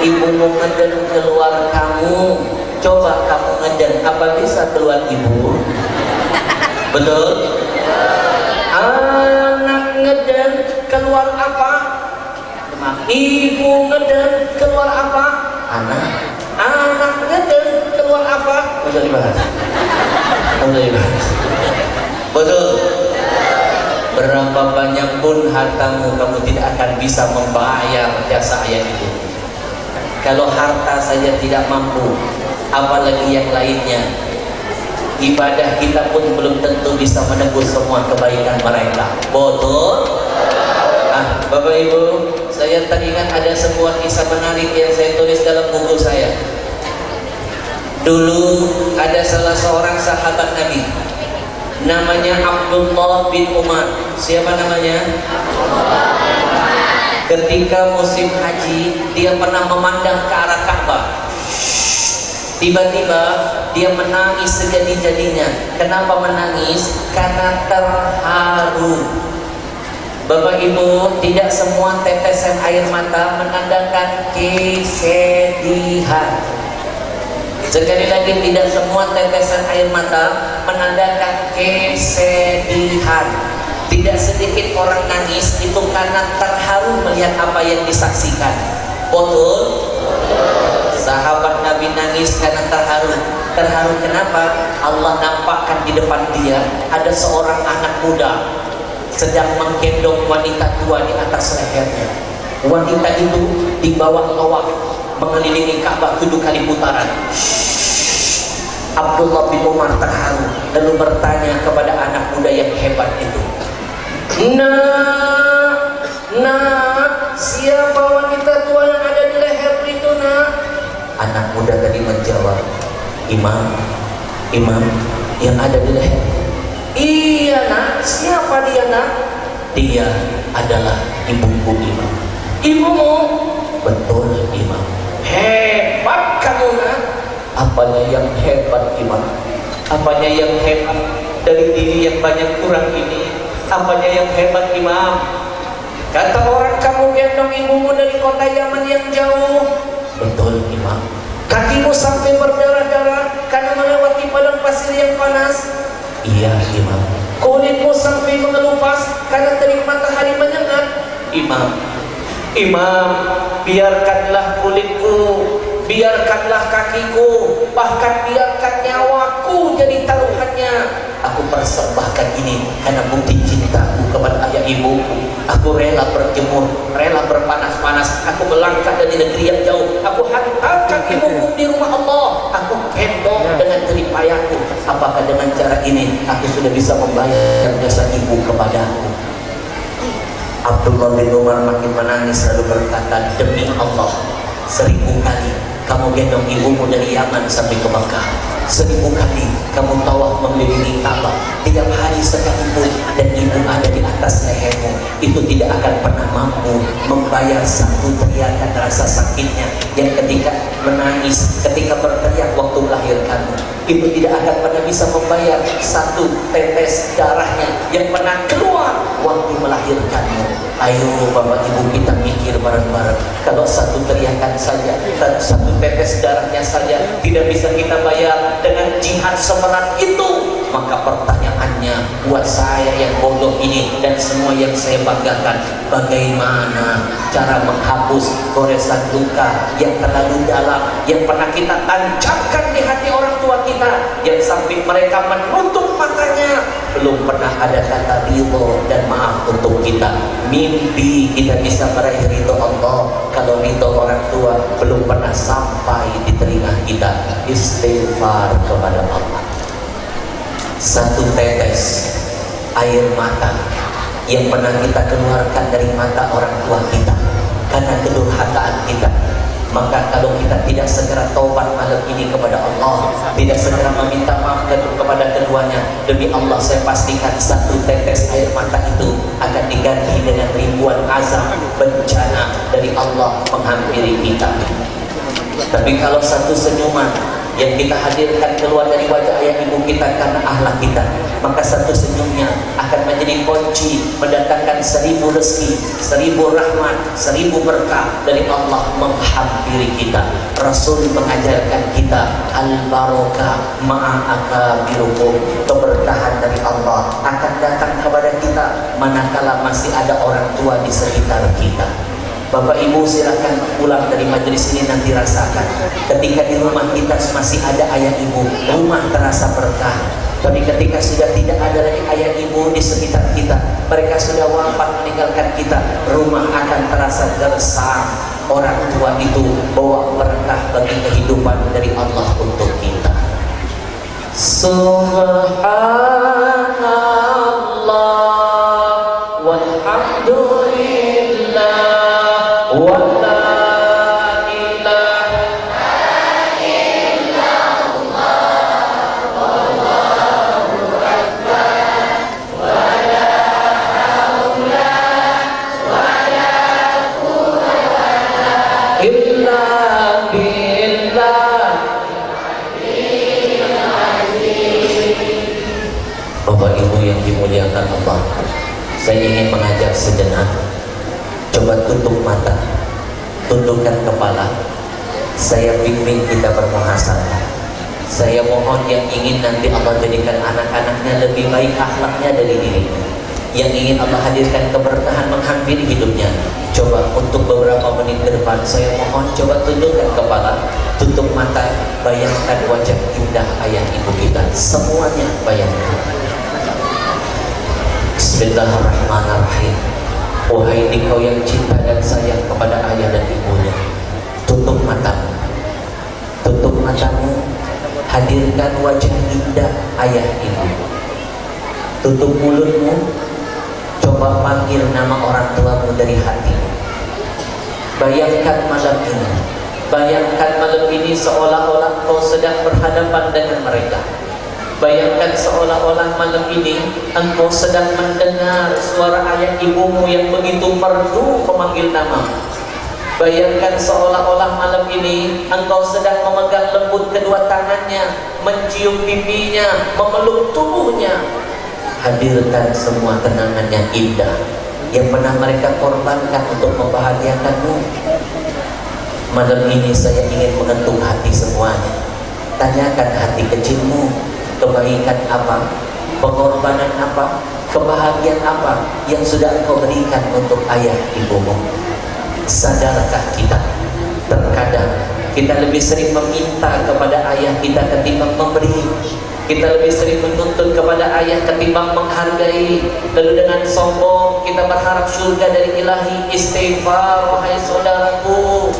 Ibumu ngeden keluar kamu, coba kamu ngeden, apa bisa keluar ibu? Betul? Anak ngeden keluar apa? Ibu ngeden keluar apa? Anak. Anak ngeden keluar apa? Bisa dibahas. Betul. Berapa banyak pun hartamu, kamu tidak akan bisa membayar jasa ayah ibu. Kalau harta saja tidak mampu, apalagi yang lainnya. Ibadah kita pun belum tentu bisa menebus semua kebaikan mereka. Betul? Bapak Ibu, saya teringat ada sebuah kisah menarik yang saya tulis dalam buku saya. Dulu ada salah seorang sahabat Nabi, namanya Abdullah bin Umar. Siapa namanya? Ketika musim haji, dia pernah memandang ke arah Ka'bah. Tiba-tiba dia menangis sejadi-jadinya. Kenapa menangis? Karena terharu. Bapak Ibu, tidak semua tetesan air mata menandakan kesedihan. Sekali lagi, tidak semua tetesan air mata menandakan kesedihan. Tidak sedikit orang nangis itu karena terharu melihat apa yang disaksikan. Betul? Sahabat Nabi nangis karena terharu. Terharu kenapa? Allah nampakkan di depan dia ada seorang anak muda sedang menggendong wanita tua di atas lehernya. Wanita itu di bawah tawaf mengelilingi Ka'bah 7 kali putaran. Abdullah bin Umar terharu lalu bertanya kepada anak muda yang hebat itu, Nak, siapa wanita tua yang ada di leher itu, nak? Anak muda tadi menjawab, Imam yang ada di leher. Iya, nak. Siapa dia, nak? Dia adalah ibuku, Imam. Ibumu? Betul, Imam. Hebat kamu, nak. Apanya yang hebat, Imam? Apanya yang hebat dari diri yang banyak kurang ini? Apanya yang hebat, Imam? Kata orang kamu gendong ibumu dari kota Yaman yang jauh. Betul, Imam. Kakimu sampai berdarah-darah karena melewati padang pasir yang panas. Iya, Imam. Kulitmu sampai mengelupas karena terik matahari menyengat. Imam, biarkanlah kulitku, biarkanlah kakiku, bahkan biarkan nyawaku jadi taruhannya. Aku persembahkan ini karena bukti cintaku kepada ayah ibuku. Aku rela berjemur, rela berpanas-panas. Aku melangkah dari negeri yang jauh. Aku hantarkan ibuku di rumah Allah. Aku gendong dengan jerih payahku. Apakah dengan cara ini aku sudah bisa membayar jasa ibu kepadaku? Abdullah bin Umar makin menangis lalu berkata, demi Allah, 1000 kali kamu gendong ibumu dari Yaman sampai ke Makkah, 1000 kali kamu tawaf mengelilingi Ka'bah, tiap hari sekalipun dan ibu ada di atas lehermu, itu tidak akan pernah mampu membayar satu teriakan rasa sakitnya yang ketika menangis, ketika berteriak waktu melahirkanmu. Itu tidak akan pernah bisa membayar satu tetes darahnya yang pernah keluar waktu melahirkanmu. Ayo Bapak Ibu, kita mikir bareng-bareng. Kalau satu teriakan saja dan satu tetes darahnya saja tidak bisa kita bayar dengan jihad seberat itu, maka pertanyaannya buat saya yang bodoh ini dan semua yang saya banggakan, bagaimana cara menghapus goresan luka yang terlalu dalam yang pernah kita tancapkan di hati orang tua kita, yang sampai mereka menutup matanya, belum pernah ada kata ridho dan maaf untuk kita. Mimpi kita bisa meraih ridho Allah, kalau ridho orang tua belum pernah sampai di telinga kita. Istighfar kepada Allah. Satu tetes air mata yang pernah kita keluarkan dari mata orang tua kita karena kedurhakaan kita, maka kalau kita tidak segera taubat malam ini kepada Allah, tidak segera meminta maaf kepada keduanya, demi Allah saya pastikan satu tetes air mata itu akan diganti dengan ribuan azab bencana dari Allah menghampiri kita. Tapi kalau satu senyuman yang kita hadirkan keluar dari wajah ayah ibu kita karena akhlak kita, maka satu senyumnya akan menjadi kunci mendatangkan 1000 rezeki, 1000 rahmat, 1000 berkah dari Allah menghampiri kita. Rasul mengajarkan kita al-barakah ma'akabirukum, keberkahan dari Allah akan datang kepada kita manakala masih ada orang tua di sekitar kita. Bapak Ibu silakan pulang dari majelis ini nanti rasakan ketika di rumah kita masih ada ayah ibu, rumah terasa berkah. Tapi ketika sudah tidak ada lagi ayah ibu di sekitar kita, mereka sudah wafat meninggalkan kita, rumah akan terasa gersang. Orang tua itu bawa berkah bagi kehidupan dari Allah untuk kita. Subhanallah walhamdulillah wa la ilaha illallah wallahu akbar wa la haula wa la quwwata illa billah. Bapak Ibu yang dimuliakan Allah, saya ingin mengajak sejenak, coba tutup mata, tundukkan kepala. Saya bimbing kita bermuhasabah. Saya mohon yang ingin nanti Allah jadikan anak-anaknya lebih baik akhlaknya dari dirinya, yang ingin Allah hadirkan keberkahan menghampiri hidupnya, coba untuk beberapa menit ke depan saya mohon coba tundukkan kepala, tutup mata, bayangkan wajah indah ayah ibu kita. Semuanya bayangkan. Bismillahirrahmanirrahim. Wahai engkau yang cinta dan sayang kepada ayah dan ibunya, tutup matamu, tutup matamu, hadirkan wajah indah ayah ibu. Tutup mulutmu, coba panggil nama orang tuamu dari hati. Bayangkan malam ini, bayangkan malam ini seolah-olah kau sedang berhadapan dengan mereka. Bayangkan seolah-olah malam ini engkau sedang mendengar suara ayah ibumu yang begitu merdu memanggil namamu. Bayangkan seolah-olah malam ini engkau sedang memegang lembut kedua tangannya, mencium pipinya, memeluk tubuhnya. Hadirkan semua kenangan yang indah yang pernah mereka korbankan untuk membahagiakanmu. Malam ini saya ingin mengetuk hati semuanya. Tanyakan hati kecilmu, kebaikan apa, pengorbanan apa, kebahagiaan apa yang sudah engkau berikan untuk ayah ibumu. Sadarkah kita terkadang kita lebih sering meminta kepada ayah kita ketimbang memberi, kita lebih sering menuntut kepada ayah ketimbang menghargai, lalu dengan sombong kita berharap surga dari ilahi. Istighfar wahai saudaraku.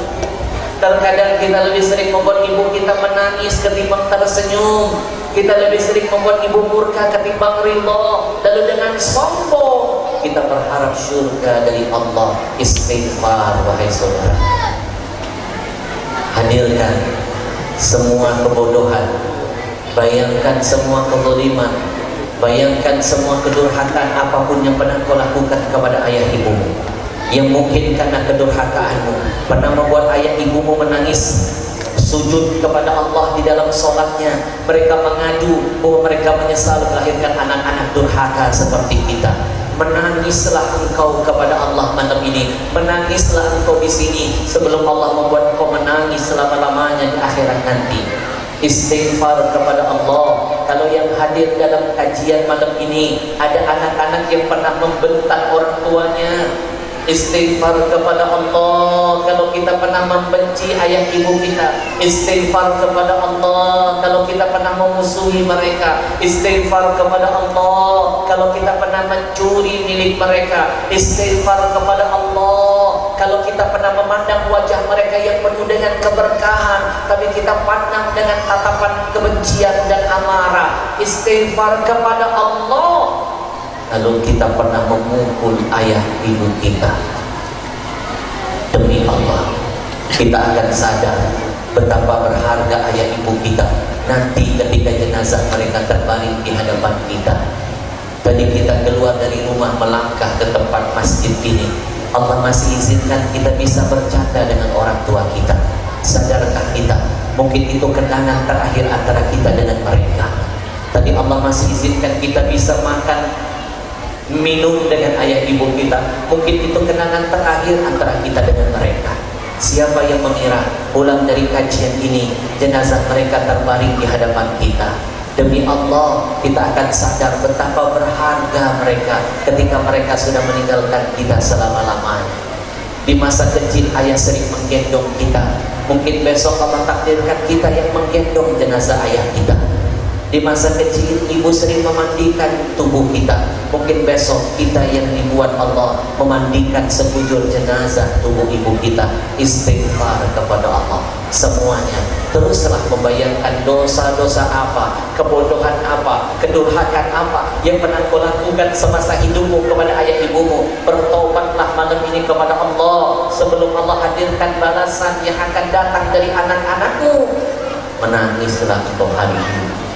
Terkadang kita lebih sering membuat ibu kita menangis ketimbang tersenyum, kita lebih sering membuat ibu murka ketimbang ridho, lalu dengan sombong kita berharap surga dari Allah. Istighfar wahai saudara. Hadirkan semua kebodohan, bayangkan semua kezaliman, bayangkan semua kedurhakaan apapun yang pernah kau lakukan kepada ayah ibumu, yang mungkin karena kedurhakaanmu pernah membuat ayah ibumu menangis, sujud kepada Allah di dalam sholatnya. Mereka mengadu bahwa mereka menyesal melahirkan anak-anak durhaka seperti kita. Menangislah engkau kepada Allah malam ini, menangislah engkau di sini sebelum Allah membuat engkau menangis selama-lamanya di akhirat nanti. Istighfar kepada Allah. Kalau yang hadir dalam kajian malam ini ada anak-anak yang pernah membentak orang tuanya, istighfar kepada Allah. Kalau kita pernah membenci ayah ibu kita, istighfar kepada Allah. Kalau kita pernah memusuhi mereka, istighfar kepada Allah. Kalau kita pernah mencuri milik mereka, istighfar kepada Allah. Kalau kita pernah memandang wajah mereka yang penuh dengan keberkahan, tapi kita pandang dengan tatapan kebencian dan amarah, istighfar kepada Allah. Lalu kita pernah memukul ayah ibu kita, demi Allah kita akan sadar betapa berharga ayah ibu kita nanti ketika jenazah mereka terbaring di hadapan kita. Tadi kita keluar dari rumah melangkah ke tempat masjid ini, Allah masih izinkan kita bisa bercanda dengan orang tua kita. Sadarkah kita Mungkin itu kenangan terakhir antara kita dengan mereka. Tadi Allah masih izinkan kita bisa makan, minum dengan ayah ibu kita. Mungkin itu kenangan terakhir antara kita dengan mereka. Siapa yang mengira pulang dari kajian ini jenazah mereka terbaring di hadapan kita? Demi Allah, kita akan sadar betapa berharga mereka ketika mereka sudah meninggalkan kita selama-lamanya. Di masa kecil ayah sering menggendong kita. Mungkin besok Allah takdirkan kita yang menggendong jenazah ayah kita. Di masa kecil ibu sering memandikan tubuh kita. Mungkin besok kita yang dibuat Allah memandikan sekujur jenazah tubuh ibu kita. Istighfar kepada Allah semuanya. Teruslah membayangkan dosa-dosa apa, kebodohan apa, kedurhakan apa yang pernah kau lakukan semasa hidupmu kepada ayah ibumu. Bertobatlah malam ini kepada Allah sebelum Allah hadirkan balasan yang akan datang dari anak-anakmu. Menangislah untuk hari ini.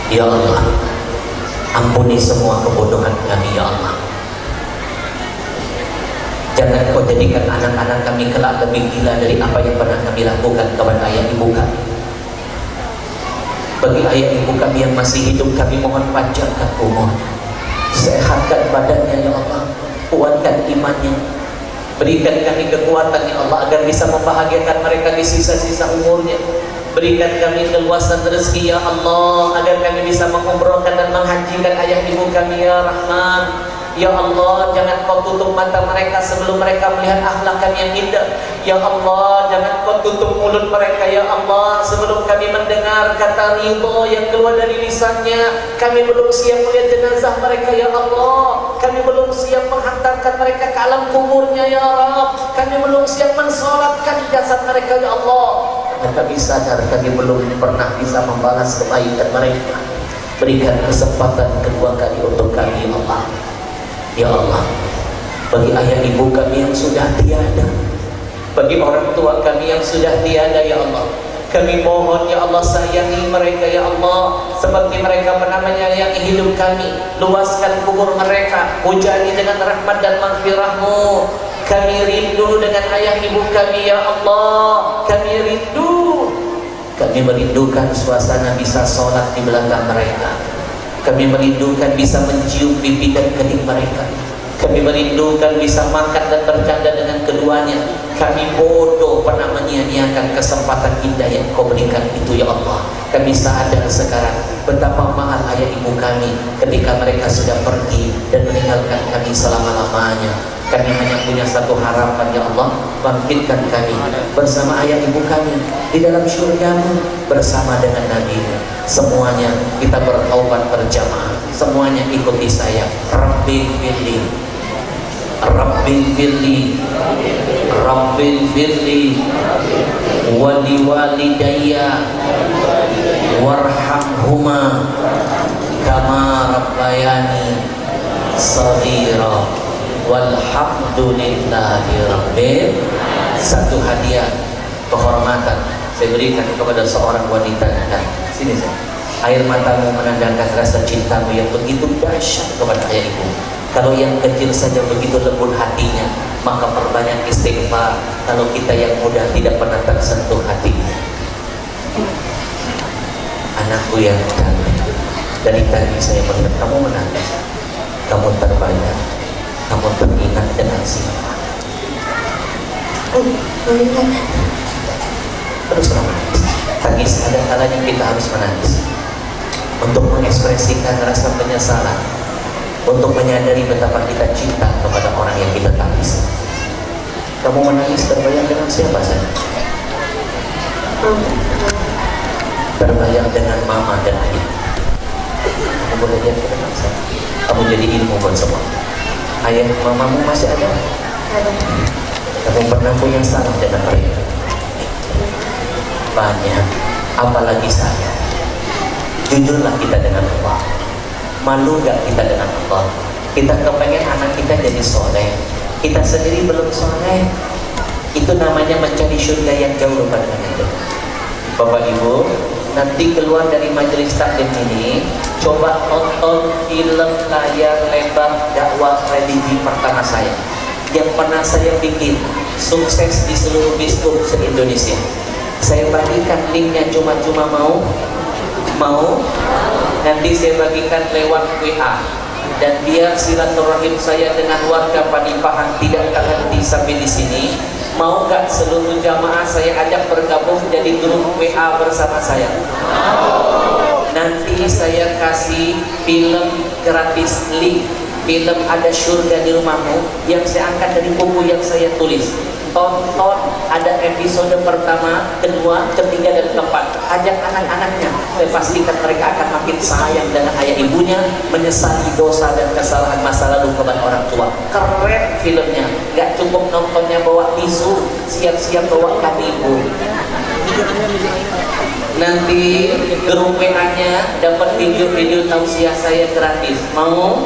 Ya Allah, ampuni semua kebodohan kami, ya Allah. Jangan kau jadikan anak-anak kami kelak lebih gila dari apa yang pernah kami lakukan kepada ayah ibu kami. Bagi ayah ibu kami yang masih hidup, kami mohon panjangkan umur, sehatkan badannya, ya Allah, kuatkan imannya, berikan kami kekuatan, ya Allah, agar bisa membahagiakan mereka di sisa-sisa umurnya. Berikan kami keluasan rezeki, ya Allah, agar kami bisa mengumrohkan dan menghajikan ayah ibu kami, ya Rahman. Ya Allah, jangan kau tutup mata mereka sebelum mereka melihat akhlak kami yang indah. Ya Allah, jangan kau tutup mulut mereka, ya Allah, sebelum kami mendengar kata ridho yang keluar dari lisannya. Kami belum siap melihat jenazah mereka, ya Allah. Kami belum siap menghantarkan mereka ke alam kuburnya, ya Rabb. Kami belum siap mensolatkan jasad mereka, ya Allah. Karena kami sadar kami belum pernah bisa membalas kebaikan mereka. Berikan kesempatan kedua kali untuk kami, ya Allah. Ya Allah, bagi ayah ibu kami yang sudah tiada, bagi orang tua kami yang sudah tiada, ya Allah, kami mohon, ya Allah, sayangi mereka, ya Allah, seperti mereka pernah menyayangi hidup kami. Luaskan kubur mereka, hujani dengan rahmat dan maghfirah-Mu. Kami rindu dengan ayah ibu kami, ya Allah. Kami rindu, kami merindukan suasana bisa sholat di belakang mereka. Kami merindukan bisa mencium pipi dan kening mereka. Kami merindukan bisa makan dan bercanda dengan keduanya. Kami bodoh pernah menyia-nyiakan kesempatan indah yang Kau berikan itu, ya Allah. Kami sadar sekarang betapa mahal ayah ibu kami ketika mereka sudah pergi dan meninggalkan kami selama-lamanya. Kami hanya punya satu harapan, ya Allah, bangkitkan kami bersama ayah ibu kami di dalam syurga-Mu bersama dengan Nabi-Mu. Semuanya kita bertaubat berjamaah. Semuanya ikuti saya. Rabbil firli, Rabbil firli, Rabbil firli, wali walidayya, warhamhuma kama rabbayani shaghira. Walhamdulillahi rabbil. Satu hadiah kehormatan saya berikan kepada seorang wanita. Nah, sini saya. Air matamu menandakan rasa cintamu yang begitu dahsyat kepada ayah ibu. Kalau yang kecil saja begitu lembut hatinya, maka perbanyak istighfar. Kalau kita yang muda tidak pernah tersentuh hatinya. Anakku yang cantik, dari tadi saya melihat kamu menangis, kamu terbayang, kamu teringat dengan siapa? Teruslah menangis. Tangis ada kalanya kita harus menangis untuk mengekspresikan rasa penyesalan, untuk menyadari betapa kita cinta kepada orang yang kita tangis. Kamu menangis terbayang dengan siapa saja? Terbayang dengan mama dan ayah. Kamu boleh lihat ke depan saya. Kamu jadi ilmu buat semua. Ayah mamamu masih ada? Ada. Kamu pernah punya salah dengan mereka? Banyak. Apalagi saya. Jujurlah kita dengan Allah. Malu gak kita dengan Allah? Kita kepengen anak kita jadi soleh, kita sendiri belum soleh. Itu namanya mencari surga yang jauh pada itu. Bapak Ibu, nanti keluar dari majelis taklim ini, coba tonton film layar lebar dakwah religi pertama saya yang pernah saya bikin. sukses di seluruh biskup se-Indonesia. Saya bagikan linknya, cuma-cuma mau nanti saya bagikan lewat WA, dan biar silaturahim saya dengan warga Panipahan tidak terhenti sampai di sini. Mau gak seluruh jamaah saya ajak bergabung jadi grup WA bersama saya? Nanti saya kasih film gratis, link film Ada Syurga di Rumahmu yang saya angkat dari buku yang saya tulis. Tonton, ada episode pertama, kedua, ketiga, dan keempat. Ajak anak-anaknya, saya pastikan mereka akan makin sayang dengan ayah ibunya, menyesali dosa dan kesalahan masa lalu kepada orang tua. Keren filmnya, gak cukup nontonnya bawa tisu, siap-siap bawa kanibu. Nanti grup WA-nya dapat video-video tausiah saya gratis. Mau?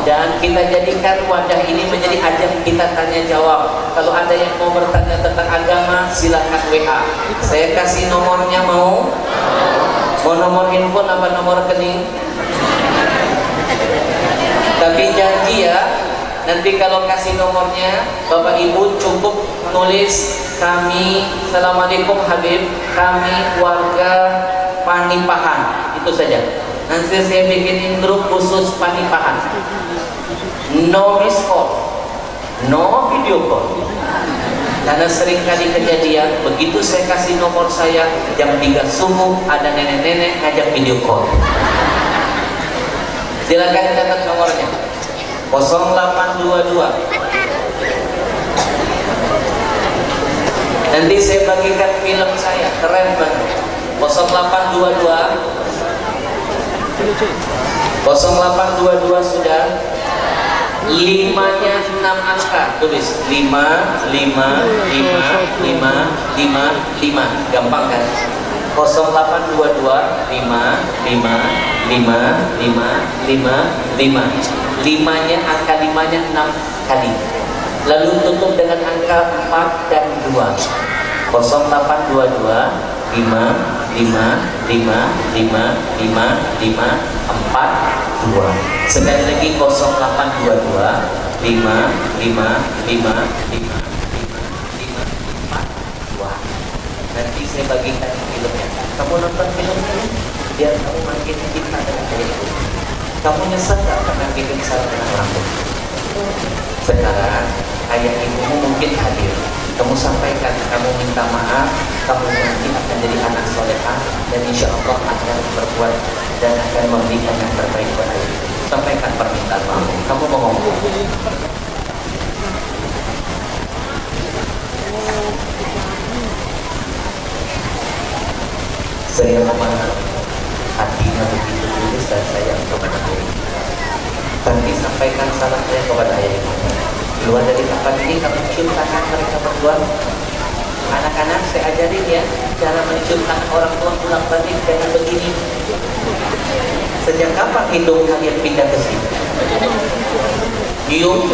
Dan kita jadikan wadah ini menjadi ajang kita tanya jawab. Kalau ada yang mau bertanya tentang agama, silakan WA. Saya kasih nomornya, mau? Mau nomor handphone apa nomor rekening? Tapi janji ya, nanti kalau kasih nomornya, Bapak Ibu cukup nulis kami, Assalamualaikum Habib, kami warga Panipahan, itu saja. Nanti saya bikinin grup khusus Panipahan. No miss call, no video call. Karena sering kali kejadian, begitu saya kasih nomor saya jam 3 subuh, ada nenek-nenek ngajak video call. Silakan catat nomornya, 0822. Nanti saya bagikan film saya, keren banget. 0822 sudah. 5-nya 6 angka, tulis 5, 5, 5, 5, 5, 5. Gampang kan? 0822 5, 5, 5, 5, 5, 5. 5-nya, angka 5-nya 6 kali. Lalu tutup dengan angka 4 dan 2. 0822 5, 5, 5, 5, 5, 5, 4, 2. Sekali lagi 0822 5, 5, 5, 5, 5, 5, 4, 2. Nanti saya bagikan filmnya. Kamu nonton filmnya biar kamu makin cinta dengan ayah ibu. Kamu nyesal gak pernah bikin salah dengan orang tua? Sekarang ayah ibumu mungkin hadir. Kamu sampaikan, kamu minta maaf, kamu nanti akan jadi anak solehah, dan insya Allah akan berbuat dan akan memberikan yang terbaik kepada ibu. Sampaikan permintaan maaf. Kamu mau ngomong? Saya memahami hatinya begitu tulus dan sayang kepada ayah. Nanti sampaikan salam saya kepada ayah ibu. Keluar dari tempat ini, kamu cium tangan mereka berdua. Anak-anak, saya ajarin ya cara mencium tangan orang tua pulang balik dengan begini. Sejak kapan hidung kalian pindah ke sini? Cium.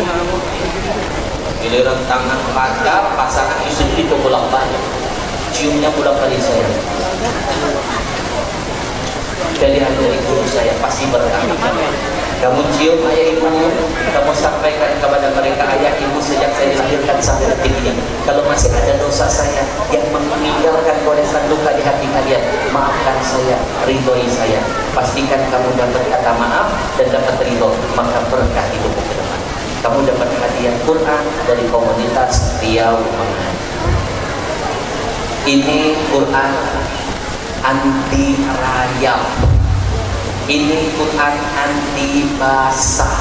Giliran tangan pacar, pasangan istri itu pulang balik. Ciumnya pulang balik saya. Dari guru saya pasti berkah. Kamu cium ayah ibumu, kamu sampaikan kepada mereka, ayah ibu sejak saya dilahirkan sampai detik ini, kalau masih ada dosa saya yang meninggalkan goresan luka di hati kalian, maafkan saya, ridhoi saya. Pastikan kamu dapat kata maaf dan dapat ridho, maka berkah hidupmu ke depan. Kamu dapat hadiah Quran dari komunitas Riau Mengaji. Ini Quran anti rayap. Ini Quran anti basah.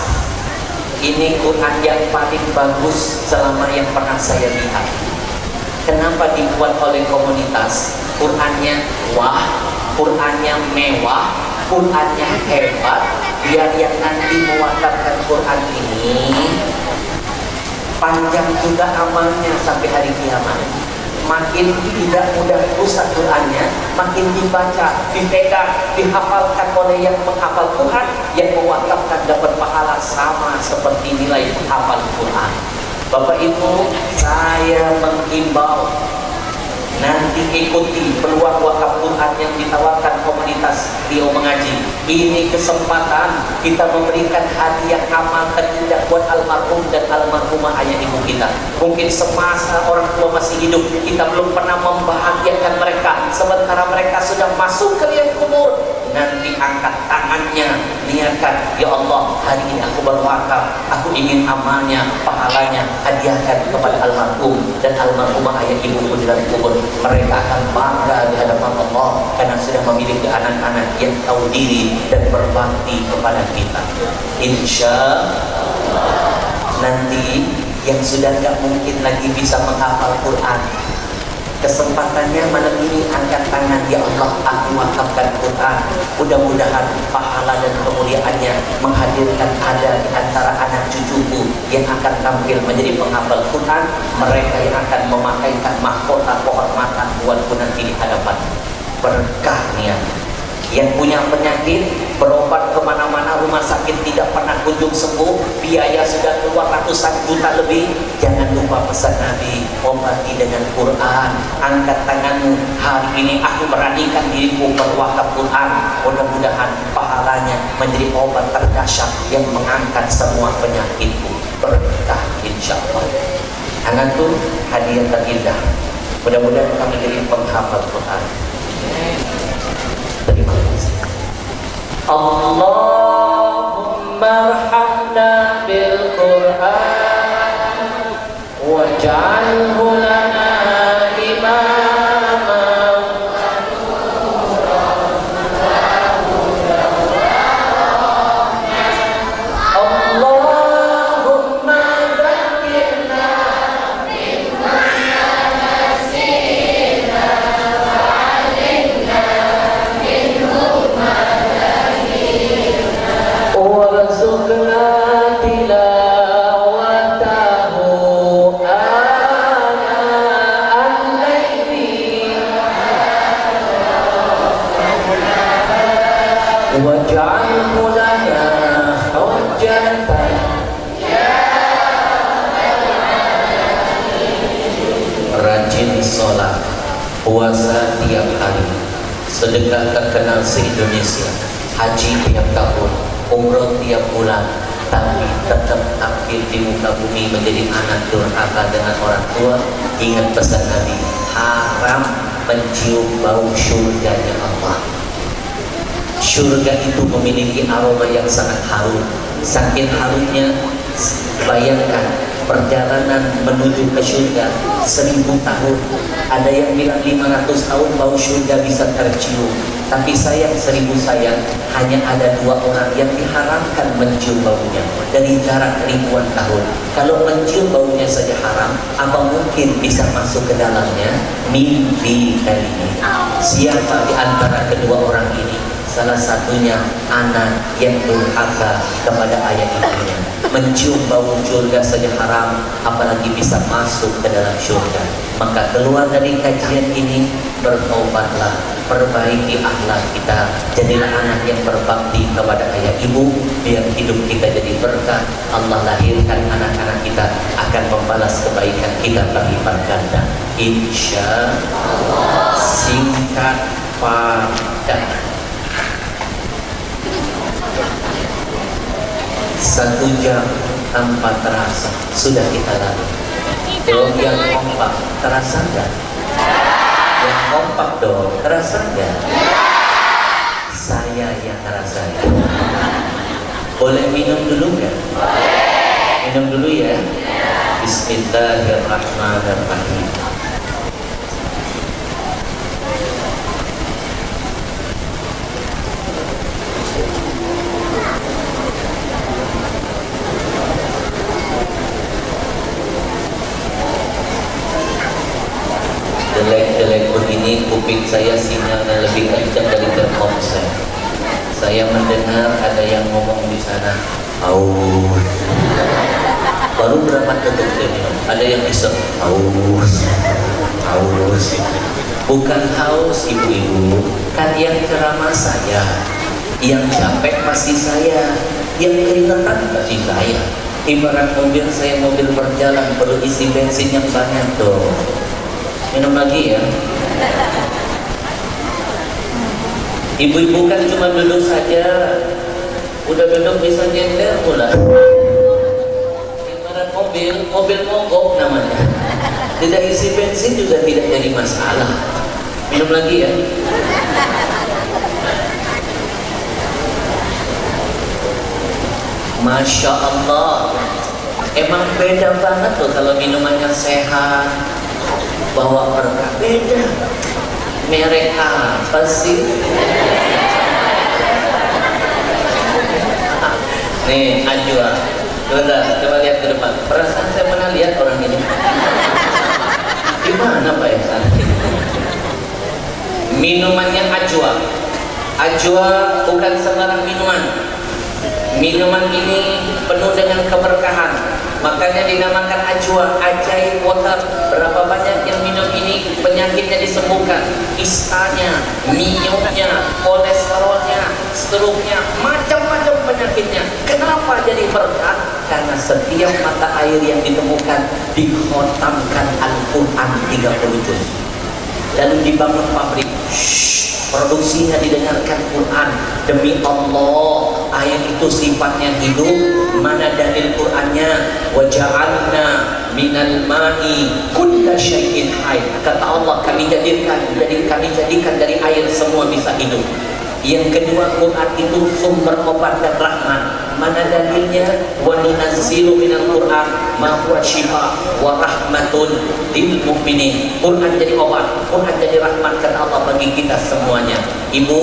Ini Quran yang paling bagus selama yang pernah saya lihat. Kenapa dibuat oleh komunitas? Qurannya wah, Qurannya mewah, Qurannya hebat. Biar yang nanti mewakafkan Quran ini panjang juga amalnya sampai hari kiamat. Makin tidak mudah rusak Qurannya, makin dibaca, dipegang, dihafalkan oleh yang menghafal Quran, yang mewakafkan dapat pahala sama seperti nilai hafal Quran. Bapak Ibu, saya menghimbau Nanti ikuti peluang wakaf Quran yang ditawarkan komunitas Rio Mengaji. Ini kesempatan kita memberikan hadiah amal terindah buat almarhum dan almarhumah ayah ibu kita. Mungkin semasa orang tua masih hidup kita belum pernah membahagiakan mereka, sementara mereka sudah masuk ke liang kubur. Nanti angkat tangannya, niatkan, ya Allah, hari ini aku berwakaf, aku ingin amalnya, pahalanya hadiahkan kepada almarhum dan almarhumah ayah ibuku di dalam kubur. Mereka akan bangga di hadapan Allah karena sudah memiliki anak-anak yang tahu diri dan berbakti kepada kita. Insya Allah nanti yang sudah tidak mungkin lagi bisa menghafal Quran, kesempatannya malam ini angkat tangan, ya Allah, aku wakafkan Quran. Mudah-mudahan pahala dan kemuliaannya menghadirkan ada di antara anak cucuku yang akan tampil menjadi penghafal Quran, mereka yang akan memakaikan mahkota kehormatan buatku nanti di hadapan. Berkah niat. Yang punya penyakit berobat kemana-mana, rumah sakit tidak pernah kunjung sembuh, biaya sudah keluar ratusan juta lebih, jangan lupa pesan Nabi, obati dengan Quran. Angkat tanganmu, hari ini aku beranikan diriku berwakaf Quran. Mudah-mudahan pahalanya menjadi obat terdahsyat yang mengangkat semua penyakitku. Berkah insya Allah. Anak tuh hadiah terindah. Mudah-mudahan kami jadi penghafal Quran. Terima kasih. Allahumma arhamna bil Quran waj'alhu lana imama Allahumma zakkirna mimma nasina warzuqna tilawatahu ana al-laili waj'alhu lana hujjatan rajin sholat, puasa tiap hari, sedekah terkenal se-Indonesia, haji tiap tahun, umroh tiap bulan, tapi tetap akhir di muka bumi menjadi anak durhaka dengan orang tua. Ingat pesan Nabi, haram mencium bau surganya Allah. Surga itu memiliki aroma yang sangat harum. Saking harumnya, bayangkan perjalanan menuju ke surga 1000 tahun. Ada yang bilang 500 tahun bau surga bisa tercium. Tapi sayang 1000 sayang, hanya ada 2 orang yang diharamkan mencium baunya dari jarak ribuan tahun. Kalau mencium baunya saja haram, apa mungkin bisa masuk ke dalamnya? Mimpi kali ini. Siapa di antara kedua orang ini? Salah satunya anak yang durhaka kepada ayah ibunya. Mencium bau surga saja haram, apalagi bisa masuk ke dalam surga. Maka keluar dari kajian ini, bertobatlah, perbaiki akhlak kita, jadilah anak yang berbakti kepada ayah ibu, biar hidup kita jadi berkah. Allah lahirkan anak-anak kita akan membalas kebaikan kita berlipat ganda. Insya Allah. Singkat padat. 1 jam tanpa terasa sudah kita lalui. Dong yang kompak terasa nggak? Yang kompak dong terasa nggak? Saya yang terasa. Boleh minum dulu nggak? Minum dulu ya. Bismillahirrahmanirrahim. Jelek-jelek begini, kuping saya sinyalnya lebih kencang dari Telkomsel. Saya mendengar ada yang ngomong di sana, haus. Baru berapa detik dia minum, ada yang iseng, haus, haus. Bukan haus ibu-ibu, kan yang ceramah saya, yang capek pasti saya, yang keringetan pasti saya. Ibarat mobil, saya mobil berjalan perlu isi bensin yang banyak dong. Minum lagi ya. Ibu-ibu kan cuma duduk saja, udah duduk bisa nyender pula. Ibarat mobil mogok namanya. Tidak isi bensin juga tidak jadi masalah. Minum lagi ya. Masya Allah, emang beda banget tuh kalau minumannya sehat, bawa berkah. Beda. Merek apa sih? Nih, Ajwa. Coba lihat ke depan. Perasaan saya pernah lihat orang ini. Di mana Pak ya? Minumannya Ajwa. Ajwa bukan sembarang minuman. Minuman ini penuh dengan keberkahan, makanya dinamakan Ajwa, ajaib water. Berapa banyak yang minum ini penyakitnya disembuhkan, istanya, minumnya, kolesterolnya, stroke-nya, macam-macam penyakitnya. Kenapa jadi berkah? Karena setiap mata air yang ditemukan dikhotamkan Al-Quran 30 juz, lalu dibangun pabrik. Produksinya didengarkan Quran. Demi Allah, ayat itu sifatnya hidup. Mana dalil Qurannya? Wa ja'alna minal ma'i kulla syai'in hayy. Kata Allah, kami jadikan dari air semua bisa hidup. Yang kedua, Quran itu sumber obat dan rahmat. Mana dalilnya? Wa nunazzilu minal Quran ma huwa shifa wa rahmatun lil mu'minin. Quran jadi obat, Quran jadi rahmat kata Allah bagi kita semuanya. Ibu,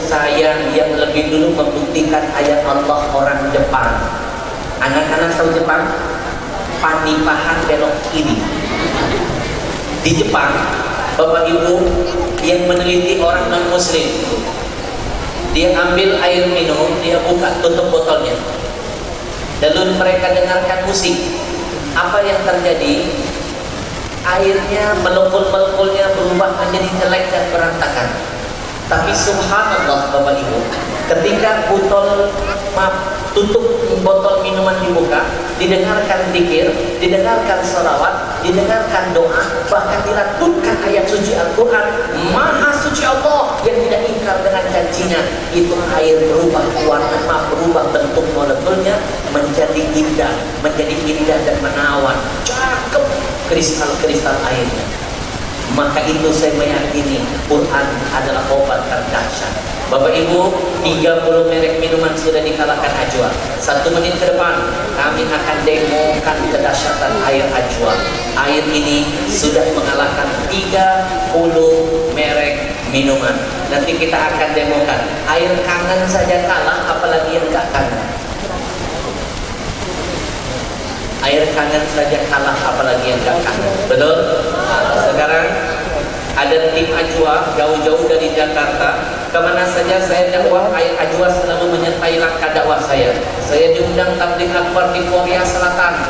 saya yang lebih dulu membuktikan ayat Allah orang Jepang. Anak-anak tahu Jepang? Panipahan belok kiri. Di Jepang, Bapak Ibu yang meneliti orang non-muslim, dia ambil air minum, dia buka tutup botolnya, lalu mereka dengarkan musik. Apa yang terjadi? Airnya melempul-melempulnya berubah menjadi jelek dan berantakan. Tapi subhanallah Bapak Ibu, ketika tutup botol minuman dibuka, didengarkan zikir, didengarkan salawat, didengarkan doa, bahkan dilantunkan ayat suci Al-Quran. Maha suci Allah yang tidak ingkar dengan janjinya. Itu air berubah warna, berubah bentuk molekulnya menjadi indah dan menawan. Cakep kristal-kristal airnya. Maka itu saya meyakini Quran adalah obat terdahsyat. Bapak Ibu, 30 merek minuman sudah dikalahkan Ajwa. 1 menit ke depan kami akan demokan kedahsyatan air Ajwa. Air ini sudah mengalahkan 30 merek minuman. Nanti kita akan demokan. Air kangen saja kalah, apalagi yang gak kangen. Air kangen saja kalah, apalagi yang gak kangen. Betul? Sekarang ada tim Ajwa jauh-jauh dari Jakarta. Kemana saja saya dakwah, air Ajwa selalu menyertai langkah dakwah saya. Saya diundang tabligh akbar di Korea Selatan,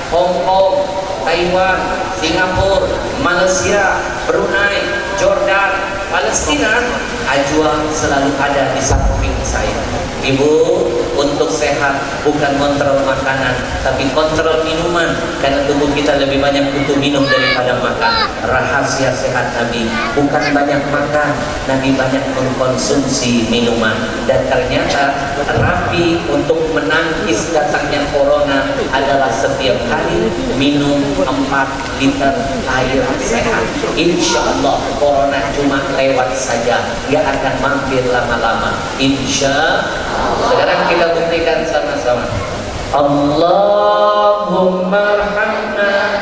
Hong Kong, Taiwan, Singapura, Malaysia, Brunei, Jordan, Palestina. Ajwa selalu ada di samping saya. Ibu, untuk sehat bukan kontrol makanan, tapi kontrol minuman. Karena tubuh kita lebih banyak butuh minum daripada makan. Rahasia sehat Nabi bukan banyak makan, Nabi banyak mengkonsumsi minuman. Dan ternyata terapi untuk menangkis datangnya corona adalah setiap hari minum 4 liter air sehat. Insya Allah corona cuma lewat saja, gak akan mampir lama-lama. Insya Allah. Sekarang kita buktikan sama-sama. Allahumma arhamna